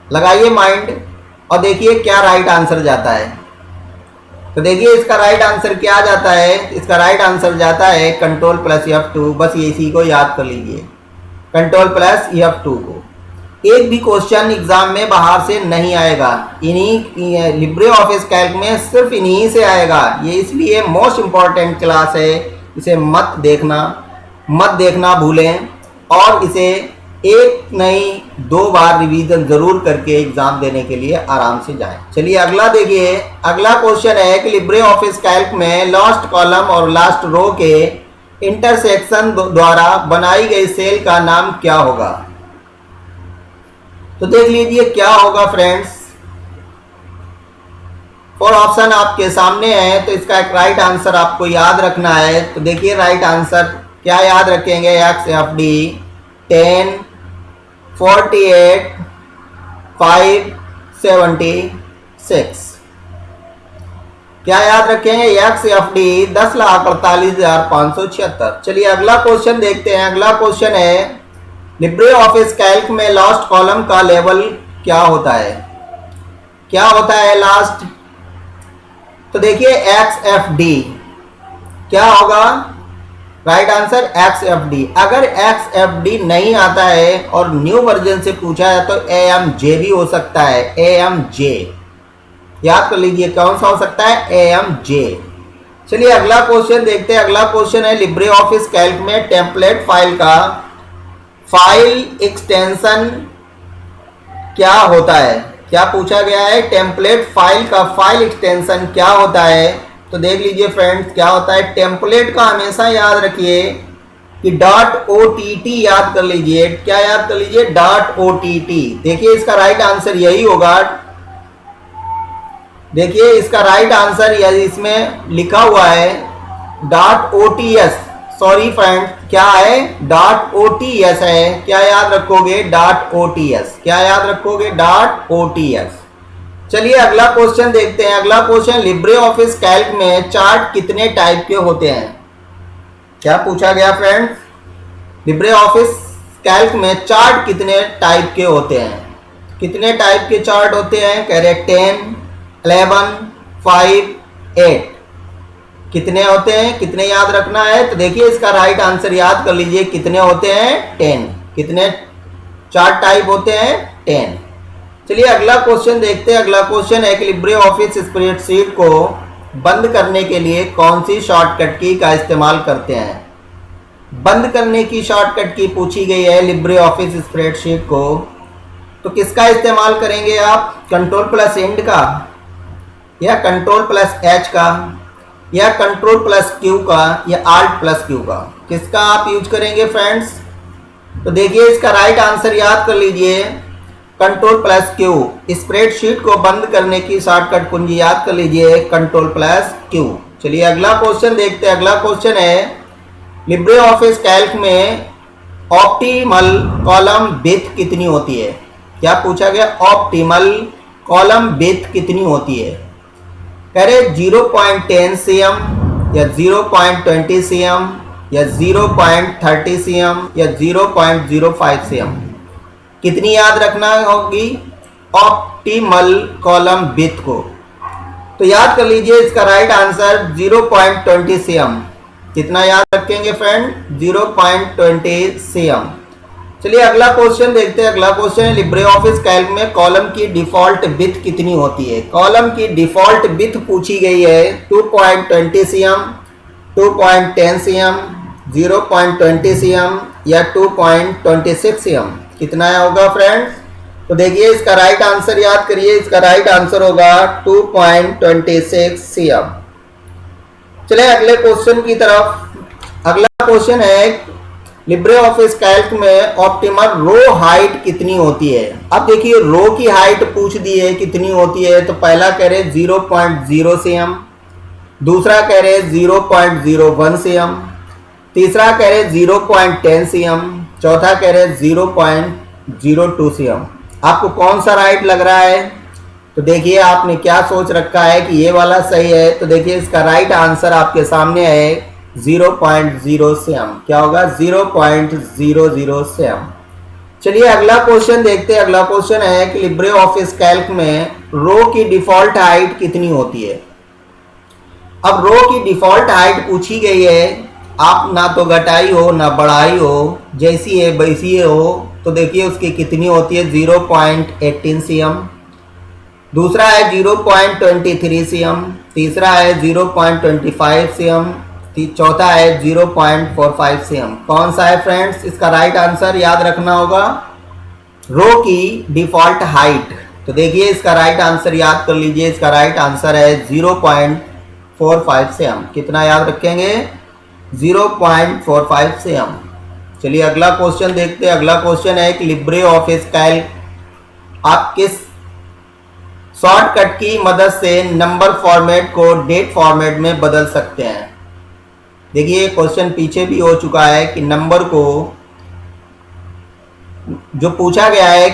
लगाइए माइंड और देखिए क्या राइट आंसर जाता है। तो देखिए इसका राइट आंसर क्या जाता है? इसका राइट आंसर जाता है Ctrl+F2। बस इसी को याद कर लीजिए, Ctrl+F2 को। एक भी क्वेश्चन एग्जाम में बाहर से नहीं आएगा, इन्हीं लिब्रे ऑफिस कैल्क में सिर्फ इन्हीं से आएगा। ये इसलिए मोस्ट इम्पॉर्टेंट क्लास है, इसे मत देखना भूलें, और इसे एक नहीं 2 बार रिवीजन जरूर करके एग्जाम देने के लिए आराम से जाएं। चलिए अगला देखिए। अगला क्वेश्चन है कि लिब्रे ऑफिस कैल्क में लास्ट कॉलम और लास्ट रो के इंटरसेक्शन द्वारा बनाई गई सेल का नाम क्या होगा? तो देख लीजिए क्या होगा फ्रेंड्स। 4 ऑप्शन आपके सामने है, तो इसका एक राइट आंसर आपको याद रखना है। तो देखिए राइट आंसर क्या याद रखेंगे? XFD 10, 48, 576। क्या याद रखेंगे? XFD 10,48,576। चलिए अगला क्वेश्चन देखते हैं। अगला क्वेश्चन है, लिब्रे ऑफिस कैल्क में लास्ट कॉलम का लेवल क्या होता है? क्या होता है लास्ट? तो देखिए XFD क्या होगा? Right answer XFD। अगर XFD नहीं आता है और न्यू वर्जन से पूछा है तो AMJ भी हो सकता है, AMJ। याद कर लीजिए कौन सा हो सकता है? AMJ। चलिए अगला क्वेश्चन देखते हैं। अगला क्वेश्चन है, लिब्रे ऑफिस कैल्क में टेम्पलेट फाइल का फाइल एक्सटेंशन क्या होता है? क्या पूछा गया है? टेम्पलेट फाइल का फाइल एक्सटेंशन क्या होता है? तो देख लीजिए फ्रेंड्स क्या होता है। टेम्पलेट का हमेशा याद रखिए कि डॉट ओ टी टी याद कर लीजिए। क्या याद कर लीजिए? Dot O T T. देखिए इसका राइट आंसर यही होगा। देखिए इसका राइट आंसर इसमें लिखा हुआ है dot O T S. Sorry friend, क्या है? डॉट ओ टी एस है। क्या याद रखोगे? Dot O T S. क्या याद रखोगे? Dot O T S. चलिए अगला क्वेश्चन देखते हैं। अगला क्वेश्चन, लिब्रे ऑफिस कैल्क में चार्ट कितने टाइप के होते हैं? क्या पूछा गया फ्रेंड्स? लिब्रे ऑफिस कैल्क में चार्ट कितने टाइप के होते हैं? कितने टाइप के चार्ट होते हैं? कह रहे 10, 11, 5, 8। कितने होते हैं? कितने याद रखना है? तो देखिए इसका राइट आंसर याद कर लीजिए। कितने होते हैं? 10। कितने चार्ट टाइप होते हैं? 10। चलिए अगला क्वेश्चन देखते हैं। अगला क्वेश्चन है कि लिब्रे ऑफिस स्प्रेडशीट को बंद करने के लिए कौन सी शॉर्टकट की का इस्तेमाल करते हैं? बंद करने की शॉर्टकट की पूछी गई है लिब्रे ऑफिस स्प्रेडशीट को, तो किसका इस्तेमाल करेंगे आप? कंट्रोल प्लस एंड का, या कंट्रोल प्लस एच का, या कंट्रोल प्लस क्यू का, या आल्ट प्लस क्यू का? किसका आप यूज करेंगे फ्रेंड्स? तो देखिए इसका राइट आंसर याद कर लीजिए, कंट्रोल प्लस क्यू। स्प्रेडशीट को बंद करने की शॉर्टकट कुंजी याद कर लीजिए, कंट्रोल प्लस क्यू। चलिए अगला क्वेश्चन देखते हैं। अगला क्वेश्चन है, लिब्रे ऑफिस कैल्क में ऑप्टिमल कॉलम विड्थ कितनी होती है? क्या पूछा गया? ऑप्टिमल कॉलम विड्थ कितनी होती है? कह रहे 0.10 cm, या 0.20 cm, या 0.30 cm, या 0.05 cm? कितनी याद रखना होगी ऑप्टिमल कॉलम विड्थ को? तो याद कर लीजिए इसका राइट आंसर 0.20 cm। कितना याद रखेंगे फ्रेंड? 0.20 cm। चलिए अगला क्वेश्चन देखते हैं। अगला क्वेश्चन है, लिब्रे ऑफिस कैल्क में कॉलम की डिफॉल्ट विड्थ कितनी होती है? कॉलम की डिफॉल्ट विड्थ पूछी गई है 2.20 cm, 2.10 cm, 0.20 cm, या 2.26 cm? कितना होगा फ्रेंड्स? तो देखिए इसका राइट आंसर याद करिए। इसका राइट आंसर होगा 2.26 cm। चलिए अगले क्वेश्चन की तरफ। अगला क्वेश्चन है, लिब्रे ऑफिस कैल्क में ऑप्टिमल रो हाइट कितनी होती है? अब देखिए रो की हाइट पूछ दी है कितनी होती है। तो पहला कह रहे 0.0 cm, दूसरा कह रहे 0.01 cm, तीसरा कह रहे 0.10 cm, चौथा कह रहे 0.02 cm। आपको कौन सा राइट लग रहा है? तो देखिए आपने क्या सोच रखा है कि ये वाला सही है। तो देखिए इसका राइट आंसर आपके सामने है 0.0 cm। क्या होगा? 0.00 cm। चलिए अगला क्वेश्चन देखते हैं। अगला क्वेश्चन है कि लिब्रे ऑफिस कैल्क में रो की डिफॉल्ट हाइट कितनी होती है? अब रो की डिफॉल्ट हाइट पूछी गई है, आप ना तो घटाई हो ना बढ़ाई हो, जैसी है वैसी हो। तो देखिए उसकी कितनी होती है? 0.18 cm, दूसरा है 0.23 cm, तीसरा है 0.25 cm, चौथा है 0.45 cm। कौन सा है फ्रेंड्स? इसका राइट आंसर याद रखना होगा रो की डिफॉल्ट हाइट। तो देखिए इसका राइट आंसर याद कर लीजिए। इसका राइट आंसर है 0.45 cm। कितना याद रखेंगे? 0.45 cm। चलिए अगला क्वेश्चन देखते हैं। अगला क्वेश्चन है कि लिब्रे ऑफिस कैल्क आप किस शॉर्टकट की मदद से नंबर फॉर्मेट को डेट फॉर्मेट में बदल सकते हैं? देखिए क्वेश्चन पीछे भी हो चुका है कि नंबर को जो पूछा गया है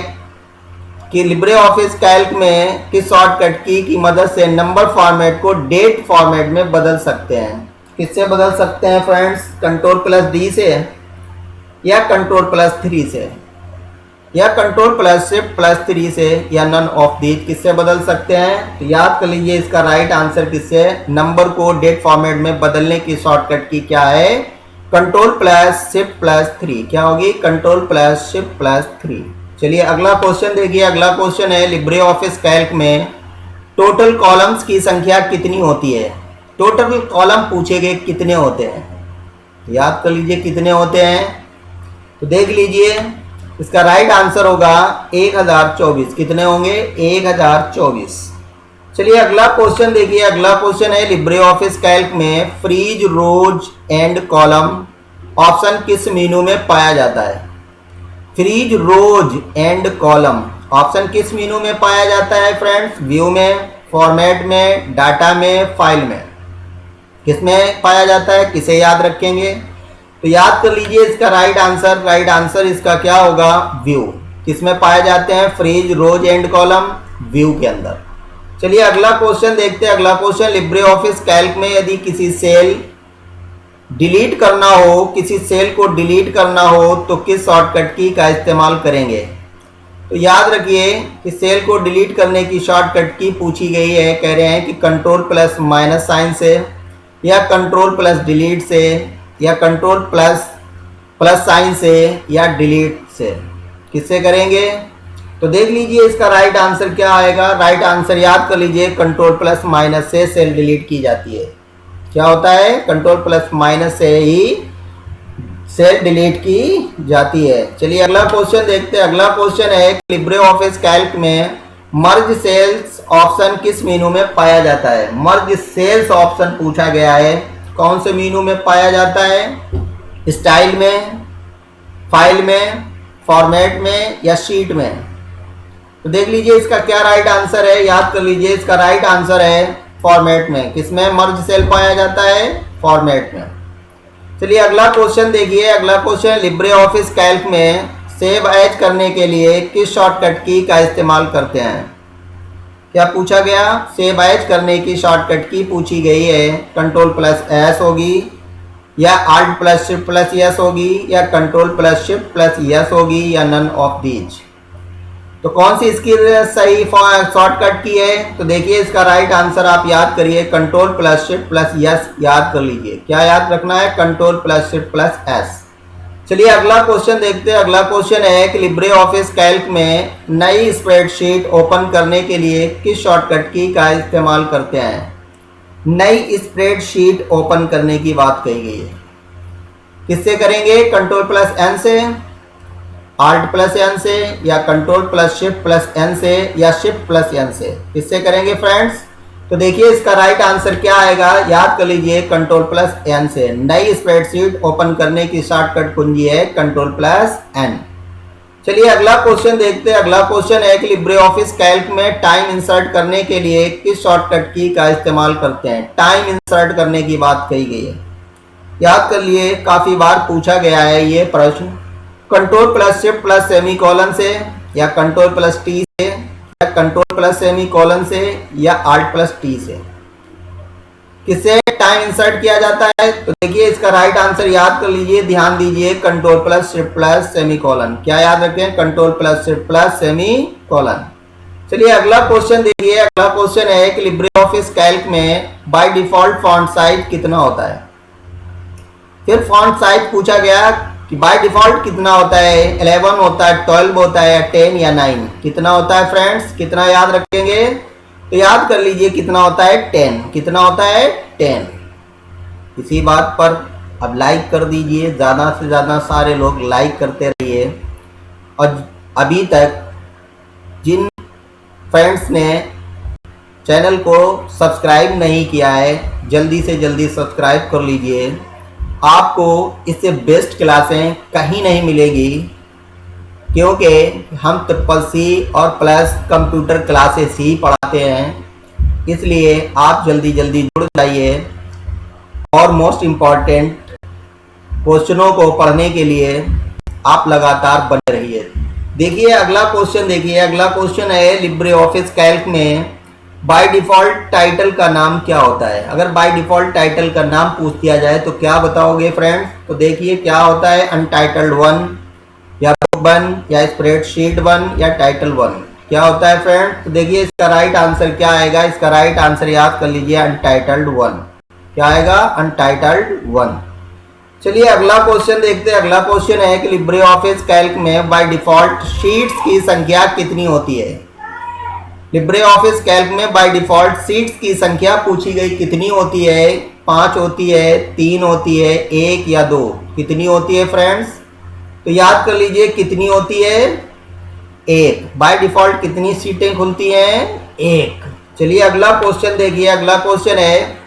कि लिब्रे ऑफिस कैल्क में किस शॉर्टकट की मदद से नंबर फॉर्मेट को डेट फॉर्मेट में बदल सकते हैं? किससे बदल सकते हैं फ्रेंड्स? कंट्रोल प्लस डी से, या कंट्रोल प्लस 3 से, या कंट्रोल प्लस शिफ्ट प्लस 3 से, या नन ऑफ दीज? किससे बदल सकते हैं? तो याद कर लीजिए इसका राइट आंसर किससे? नंबर को डेट फॉर्मेट में बदलने की शॉर्टकट की क्या है? Control plus shift plus 3। क्या होगी? Control plus shift plus 3। चलिए अगला क्वेश्चन देखिए। अगला क्वेश्चन है, लिब्रे ऑफिस कैल्क में टोटल कॉलम्स की संख्या कितनी होती है? टोटल कॉलम पूछे गए कितने होते हैं? याद कर लीजिए कितने होते हैं। तो देख लीजिए इसका राइट आंसर होगा 1024। कितने होंगे? 1024। चलिए अगला क्वेश्चन देखिए। अगला क्वेश्चन है, लिब्रे ऑफिस कैल्क में freeze rows and column option किस मेनू में पाया जाता है? Freeze, rows and column option किस मेनू में पाया जाता है फ्रेंड्स? व्यू में, फॉर्मेट में, डाटा में, फाइल में। किसमें पाया जाता है? किसे याद रखेंगे? तो याद कर लीजिए इसका राइट आंसर इसका क्या होगा? व्यू। किसमें पाए जाते हैं? Freeze, rows and column, view के अंदर। चलिए अगला क्वेश्चन देखते हैं। अगला क्वेश्चन, लिब्रे ऑफिस कैल्क में यदि किसी सेल डिलीट करना हो, किसी सेल को डिलीट करना हो तो किस शॉर्टकट की का इस्तेमाल करेंगे? तो याद रखिए कि सेल को डिलीट करने की शॉर्टकट की पूछी गई है। कह रहे हैं कि कंट्रोल प्लस माइनस साइन से, या कंट्रोल प्लस डिलीट से, या कंट्रोल प्लस प्लस साइन से, या डिलीट से। किससे करेंगे? तो देख लीजिए इसका राइट आंसर क्या आएगा। राइट आंसर याद कर लीजिए, कंट्रोल प्लस माइनस से सेल डिलीट की जाती है। क्या होता है? कंट्रोल प्लस माइनस से ही सेल डिलीट की जाती है। चलिए अगला क्वेश्चन देखते हैं। अगला क्वेश्चन है, लिब्रे ऑफिस कैल्क में मर्ज सेल्स ऑप्शन किस मेनू में पाया जाता है? मर्ज सेल्स ऑप्शन पूछा गया है, कौन से मेनू में पाया जाता है? स्टाइल में, फाइल में, फॉर्मेट में, या शीट में? तो देख लीजिए इसका क्या राइट आंसर है। याद कर लीजिए इसका राइट आंसर है फॉर्मेट में। किसमें मर्ज सेल पाया जाता है? फॉर्मेट में। चलिए अगला क्वेश्चन देखिए। अगला क्वेश्चन, लिब्रे ऑफिस कैल्क में सेव एज करने के लिए किस शॉर्टकट की का इस्तेमाल करते हैं? क्या पूछा गया? सेव एज करने की शॉर्टकट की पूछी गई है। कंट्रोल प्लस एस होगी, या alt plus shift plus yes होगी, या control plus shift plus yes होगी, या नन ऑफ दीज। तो कौन सी इसकी सही शॉर्टकट की है? तो देखिए इसका राइट आंसर आप याद करिए, control plus shift plus yes याद कर लीजिए। क्या याद रखना है? Control plus shift plus S. चलिए अगला क्वेश्चन देखते हैं। अगला क्वेश्चन है कि लिब्रे ऑफिस कैल्क में नई स्प्रेडशीट ओपन करने के लिए किस शॉर्टकट की का इस्तेमाल करते हैं? नई स्प्रेडशीट ओपन करने की बात कही गई है। किससे करेंगे? कंट्रोल प्लस एन से, आल्ट प्लस एन से, या control plus shift plus N से, या शिफ्ट प्लस एन से। किससे करेंगे फ्रेंड्स? तो देखिए इसका राइट आंसर क्या आएगा। याद कर लीजिए कंट्रोल प्लस एन से। नई स्प्रेडशीट ओपन करने की शॉर्टकट कुंजी है कंट्रोल प्लस एन। चलिए अगला क्वेश्चन देखते हैं। अगला क्वेश्चन है कि लिब्रे ऑफिस कैल्क में टाइम इंसर्ट करने के लिए किस शॉर्टकट की का इस्तेमाल करते हैं? टाइम इंसर्ट करने की बात कही गई है। याद कर लिए, काफी बार पूछा गया है ये प्रश्न। Control plus shift plus semicolon से, या कंट्रोल प्लस टी से, या कंट्रोल प्लस सेमीकोलन से, या आल्ट प्लस टी से। किससे टाइम इंसर्ट किया जाता है? तो देखिए इसका राइट आंसर याद कर लीजिए, ध्यान दीजिए, control plus shift plus semicolon. क्या याद रखें? Control plus shift plus semicolon. चलिए अगला क्वेश्चन देखिए। अगला क्वेश्चन है कि लिब्रे ऑफिस कैल्क में बाय डिफॉल्ट फॉन्ट साइज कितना होता है? फिर फॉन्ट साइज पूछा गया कि बाय डिफॉल्ट कितना होता है? 11 होता है, 12 होता है, 10 या 9? कितना होता है फ्रेंड्स? कितना याद रखेंगे? तो याद कर लीजिए कितना होता है? 10। कितना होता है? 10। इसी बात पर अब लाइक कर दीजिए, ज़्यादा से ज़्यादा सारे लोग लाइक करते रहिए। और अभी तक जिन फ्रेंड्स ने चैनल को सब्सक्राइब नहीं किया है, जल्दी से जल्दी सब्सक्राइब कर लीजिए। आपको इससे बेस्ट क्लासें कहीं नहीं मिलेगी, क्योंकि हम CCC और प्लस कंप्यूटर क्लासेस ही पढ़ाते हैं। इसलिए आप जल्दी जल्दी जुड़ जाइए और मोस्ट इम्पॉर्टेंट क्वेश्चनों को पढ़ने के लिए आप लगातार बने रहिए। देखिए अगला क्वेश्चन देखिए। अगला क्वेश्चन है, लिब्रे ऑफिस कैल्क में बाय डिफॉल्ट टाइटल का नाम क्या होता है? अगर बाय डिफॉल्ट टाइटल का नाम पूछ दिया जाए तो क्या बताओगे फ्रेंड्स? तो देखिए क्या होता है, अनटाइटल्ड 1, या बुक 1, या स्प्रेडशीट 1, या टाइटल 1। क्या होता है फ्रेंड्स? तो देखिए इसका राइट आंसर क्या आएगा। इसका राइट आंसर याद कर लीजिए, अनटाइटल्ड 1। क्या आएगा? अनटाइटल्ड 1। चलिए अगला क्वेश्चन देखते हैं। अगला क्वेश्चन है कि लिब्रे ऑफिस कैल्क में बाय डिफॉल्ट शीट्स की संख्या कितनी होती है? लिब्रे ऑफिस कैल्क में बाय डिफॉल्ट सीट्स की संख्या पूछी गई, कितनी होती है? 5 होती है, 3 होती है, 1 या 2? कितनी होती है फ्रेंड्स? तो याद कर लीजिए कितनी होती है? 1। बाय डिफॉल्ट कितनी सीटें खुलती हैं? 1। चलिए अगला क्वेश्चन देखिए। अगला क्वेश्चन है,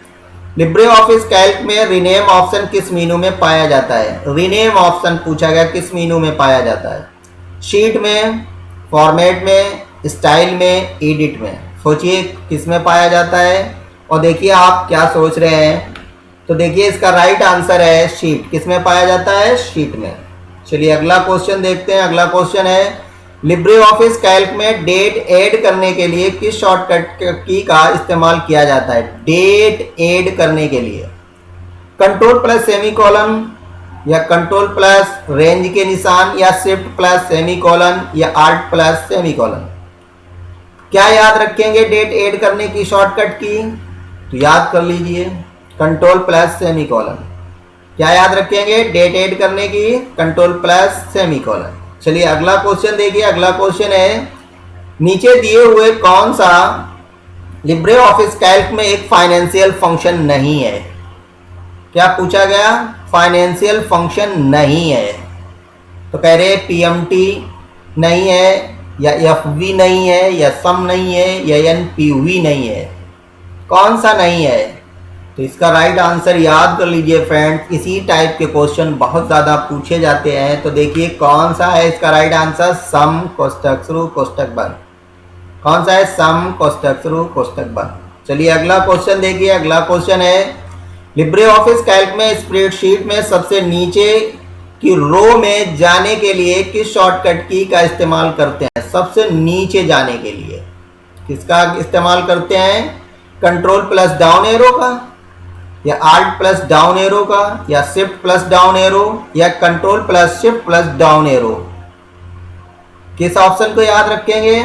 लिब्रे ऑफिस कैल्क में रीनेम ऑप्शन किस मेनू में पाया जाता है? रीनेम ऑप्शन पूछा गया किस मेनू में पाया जाता है? शीट में, फॉर्मेट में, स्टाइल में, एडिट में। सोचिए किस में पाया जाता है और देखिए आप क्या सोच रहे हैं। तो देखिए इसका राइट आंसर है शीट। किस में पाया जाता है? शीट में। चलिए अगला क्वेश्चन देखते हैं। अगला क्वेश्चन है लिब्रे ऑफिस कैल्क में डेट ऐड करने के लिए किस शॉर्टकट की का इस्तेमाल किया जाता है? डेट ऐड करने के लिए कंट्रोल प्लस सेमीकोलन या कंट्रोल प्लस रेंज के निशान या शिफ्ट प्लस सेमीकोलन या आल्ट प्लस सेमीकोलन। क्या याद रखेंगे डेट ऐड करने की शॉर्टकट की? तो याद कर लीजिए कंट्रोल प्लस सेमीकोलन। क्या याद रखेंगे डेट ऐड करने की? Control plus semicolon. चलिए अगला क्वेश्चन देखिए। अगला क्वेश्चन है नीचे दिए हुए कौन सा लिब्रे ऑफिस कैल्क में एक फाइनेंशियल फंक्शन नहीं है? क्या पूछा गया? फाइनेंशियल फंक्शन नहीं है। तो कह रहे पीएमटी नहीं है या एफवी नहीं है या सम नहीं है या एनपीवी नहीं है। कौन सा नहीं है? तो इसका राइट आंसर याद कर लीजिए फ्रेंड्स। इसी टाइप के क्वेश्चन बहुत ज़्यादा पूछे जाते हैं। तो देखिए कौन सा है इसका राइट आंसर? सम कोष्ठक शुरू कोष्ठक बंद। कौन सा है? सम कोष्ठक शुरू कोष्ठक बंद। चलिए अगला क्वेश्चन देखिए। अगला क्वेश्चन है लिब्रे ऑफिस कैल्क में स्प्रेडशीट में सबसे नीचे की रो में जाने के लिए किस शॉर्टकट की का इस्तेमाल करते हैं? सबसे नीचे जाने के लिए किसका इस्तेमाल करते हैं? कंट्रोल प्लस डाउन एरो का या आल्ट प्लस डाउन एरो का या शिफ्ट प्लस डाउन एरो या control plus shift plus down arrow. किस ऑप्शन को याद रखेंगे?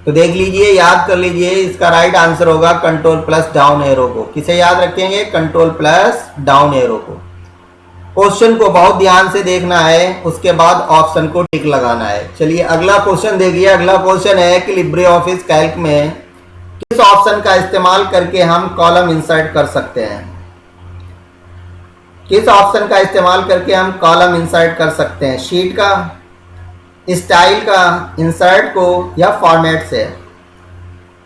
तो देख लीजिए, याद कर लीजिए। इसका राइट आंसर होगा कंट्रोल प्लस डाउन एरो को। किसे याद रखेंगे? कंट्रोल प्लस डाउन एरो को। क्वेश्चन को बहुत ध्यान से देखना है, उसके बाद ऑप्शन को टिक लगाना है। चलिए अगला क्वेश्चन देखिए। अगला क्वेश्चन है कि लिब्रे ऑफिस कैल्क में किस ऑप्शन का इस्तेमाल करके हम कॉलम इंसर्ट कर सकते हैं? किस ऑप्शन का इस्तेमाल करके हम कॉलम इंसर्ट कर सकते हैं? शीट का, स्टाइल का, इंसर्ट को या फॉर्मेट से?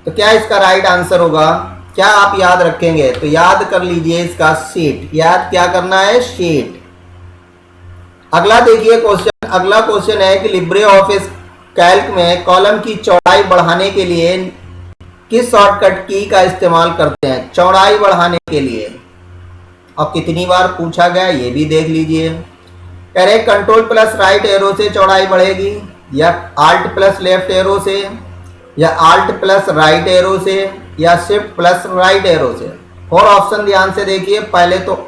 तो क्या इसका राइट आंसर होगा? क्या आप याद रखेंगे? तो याद कर लीजिए इसका शीट। याद क्या करना है? शीट। अगला देखिए क्वेश्चन। अगला क्वेश्चन है कि लिब्रे ऑफिस कैल्क में कॉलम की चौड़ाई बढ़ाने के लिए किस शॉर्टकट की का इस्तेमाल करते हैं? चौड़ाई बढ़ाने के लिए। और कितनी बार पूछा गया ये भी देख लीजिए। कह रहे कंट्रोल प्लस राइट एरो से चौड़ाई बढ़ेगी या आल्ट प्लस लेफ्ट एरो से या आल्ट प्लस राइट एरो से या शिफ्ट प्लस राइट एरो से। और ऑप्शन ध्यान से देखिए। पहले तो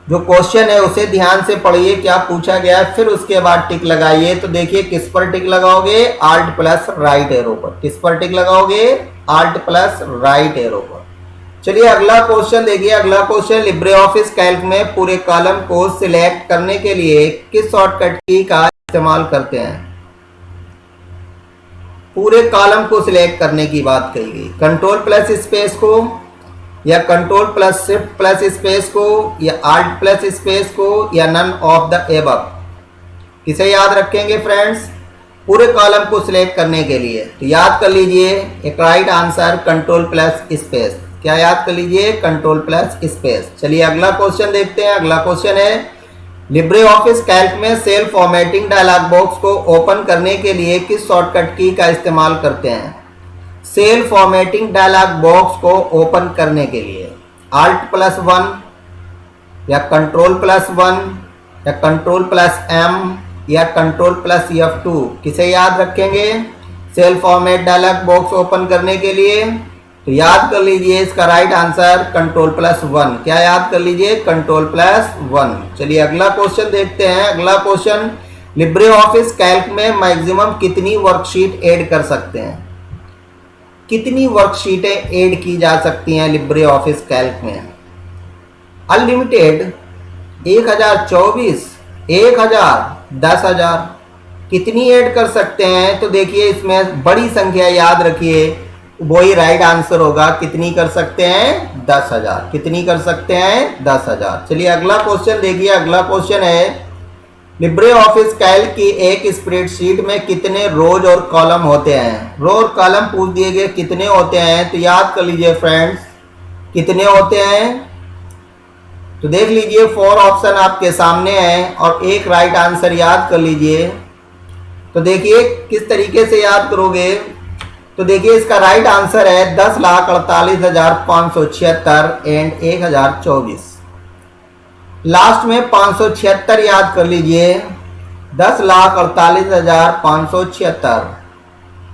जो क्वेश्चन है उसे ध्यान से पढ़िए क्या पूछा गया है, फिर उसके बाद टिक लगाइए। तो देखिए किस पर टिक लगाओगे? आल्ट प्लस राइट एरो पर। किस पर टिक लगाओगे? आल्ट प्लस राइट एरो पर। चलिए अगला क्वेश्चन देखिए। अगला क्वेश्चन लिब्रे ऑफिस कैल्क में पूरे कॉलम को सिलेक्ट करने के लिए किस शॉर्टकट की का इस्तेमाल करते हैं? पूरे कॉलम को सिलेक्ट करने की बात कही गई। कंट्रोल प्लस स्पेस को या control plus shift plus space को या आल्ट प्लस स्पेस को या नन ऑफ द एबव। किसे याद रखेंगे फ्रेंड्स? पूरे कॉलम को सिलेक्ट करने के लिए। तो याद कर लीजिए एक right answer control plus space. क्या याद कर लीजिए? Control plus space. चलिए अगला क्वेश्चन देखते हैं। अगला क्वेश्चन है लिब्रे ऑफिस कैल्क में सेल फॉर्मेटिंग डायलॉग बॉक्स को ओपन करने के लिए किस शॉर्टकट की का इस्तेमाल करते हैं? सेल फॉर्मेटिंग डायलॉग बॉक्स को ओपन करने के लिए आल्ट प्लस 1 या कंट्रोल प्लस 1 या कंट्रोल प्लस एम या कंट्रोल प्लस F2। किसे याद रखेंगे? Cell format dialogue box open करने के लिए। तो याद कर लीजिए इसका राइट आंसर कंट्रोल प्लस 1। क्या याद कर लीजिए? Control plus 1। चलिए अगला क्वेश्चन देखते हैं। अगला क्वेश्चन लिब्रे ऑफिस कैल्क में मैक्सिमम कितनी वर्कशीट ऐड कर सकते हैं? कितनी वर्कशीटें ऐड की जा सकती हैं लिब्रे ऑफिस कैल्क में? अनलिमिटेड, 1024, 1000, 10,000। कितनी ऐड कर सकते हैं? तो देखिए इसमें बड़ी संख्या याद रखिए, वही राइट आंसर होगा। कितनी कर सकते हैं? 10,000। कितनी कर सकते हैं? 10,000। चलिए अगला क्वेश्चन देखिए। अगला क्वेश्चन है लिब्रे ऑफिस कैल्क की एक स्प्रेडशीट में कितने रोज और कॉलम होते हैं? रो और कॉलम पूछ दिए गए कितने होते हैं? तो याद कर लीजिए फ्रेंड्स कितने होते हैं? तो देख लीजिए 4 ऑप्शन आपके सामने हैं और एक राइट आंसर याद कर लीजिए। तो देखिए किस तरीके से याद करोगे। तो देखिए इसका राइट आंसर है 10,48,576 एंड 1024। लास्ट में 576 याद कर लीजिए, 10,48,576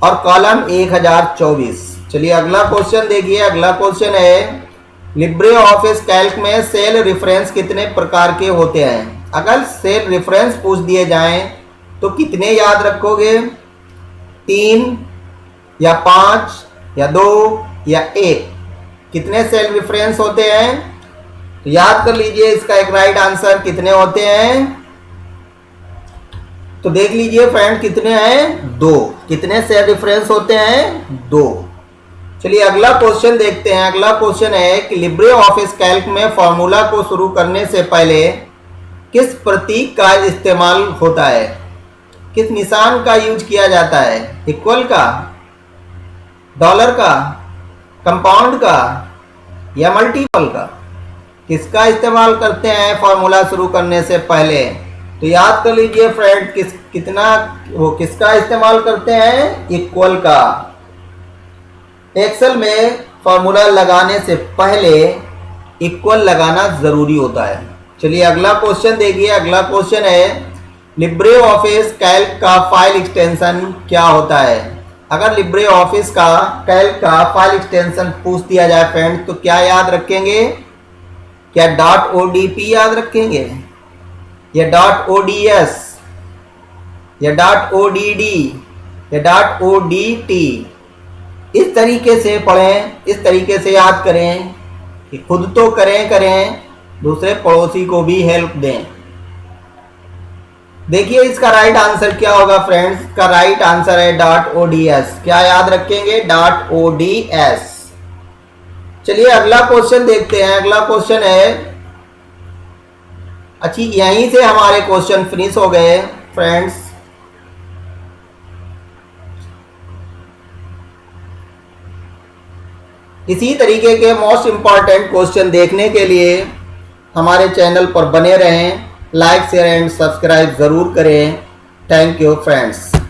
और कॉलम 1024। चलिए अगला क्वेश्चन देखिए। अगला क्वेश्चन है लिब्रे ऑफिस कैल्क में सेल रेफरेंस कितने प्रकार के होते हैं। अगर सेल रेफरेंस पूछ दिए जाएं तो कितने याद रखोगे, 3 या 5 या 2 या 1? कितने सेल रेफरेंस होते हैं तो याद कर लीजिए। इसका एक राइट आंसर कितने होते हैं, तो देख लीजिए फ्रेंड कितने हैं, 2। कितने सेल रेफरेंस होते हैं, 2। चलिए अगला क्वेश्चन देखते हैं। अगला क्वेश्चन है कि लिब्रे ऑफिस कैल्क में फॉर्मूला को शुरू करने से पहले किस प्रतीक का इस्तेमाल होता है, किस निशान का यूज किया जाता है, इक्वल का, डॉलर का, कंपाउंड का या मल्टीपल का? किसका इस्तेमाल करते हैं फॉर्मूला शुरू करने से पहले? तो याद कर लीजिए फ्रेंड किसका इस्तेमाल करते हैं, इक्वल का। एक्सेल में फॉर्मूला लगाने से पहले इक्वल लगाना जरूरी होता है। चलिए अगला क्वेश्चन देखिए। अगला क्वेश्चन है लिब्रे ऑफिस कैल्क का फाइल एक्सटेंशन क्या होता है। अगर लिब्रे ऑफिस का कैल्क का फाइल एक्सटेंशन पूछ दिया जाए फ्रेंड तो क्या याद रखेंगे, क्या .odp याद रखेंगे या .ods या .odd या .odt? इस तरीके से पढ़ें, इस तरीके से याद करें कि खुद तो करें दूसरे पड़ोसी को भी हेल्प दें। देखिए इसका राइट आंसर क्या होगा फ्रेंड्स, इसका राइट आंसर है .ods। क्या याद रखेंगे, .ods। चलिए अगला क्वेश्चन देखते हैं। अगला क्वेश्चन है, अच्छी यहीं से हमारे क्वेश्चन फिनिश हो गए फ्रेंड्स। इसी तरीके के मोस्ट इंपॉर्टेंट क्वेश्चन देखने के लिए हमारे चैनल पर बने रहें। लाइक शेयर एंड सब्सक्राइब जरूर करें। Thank you friends.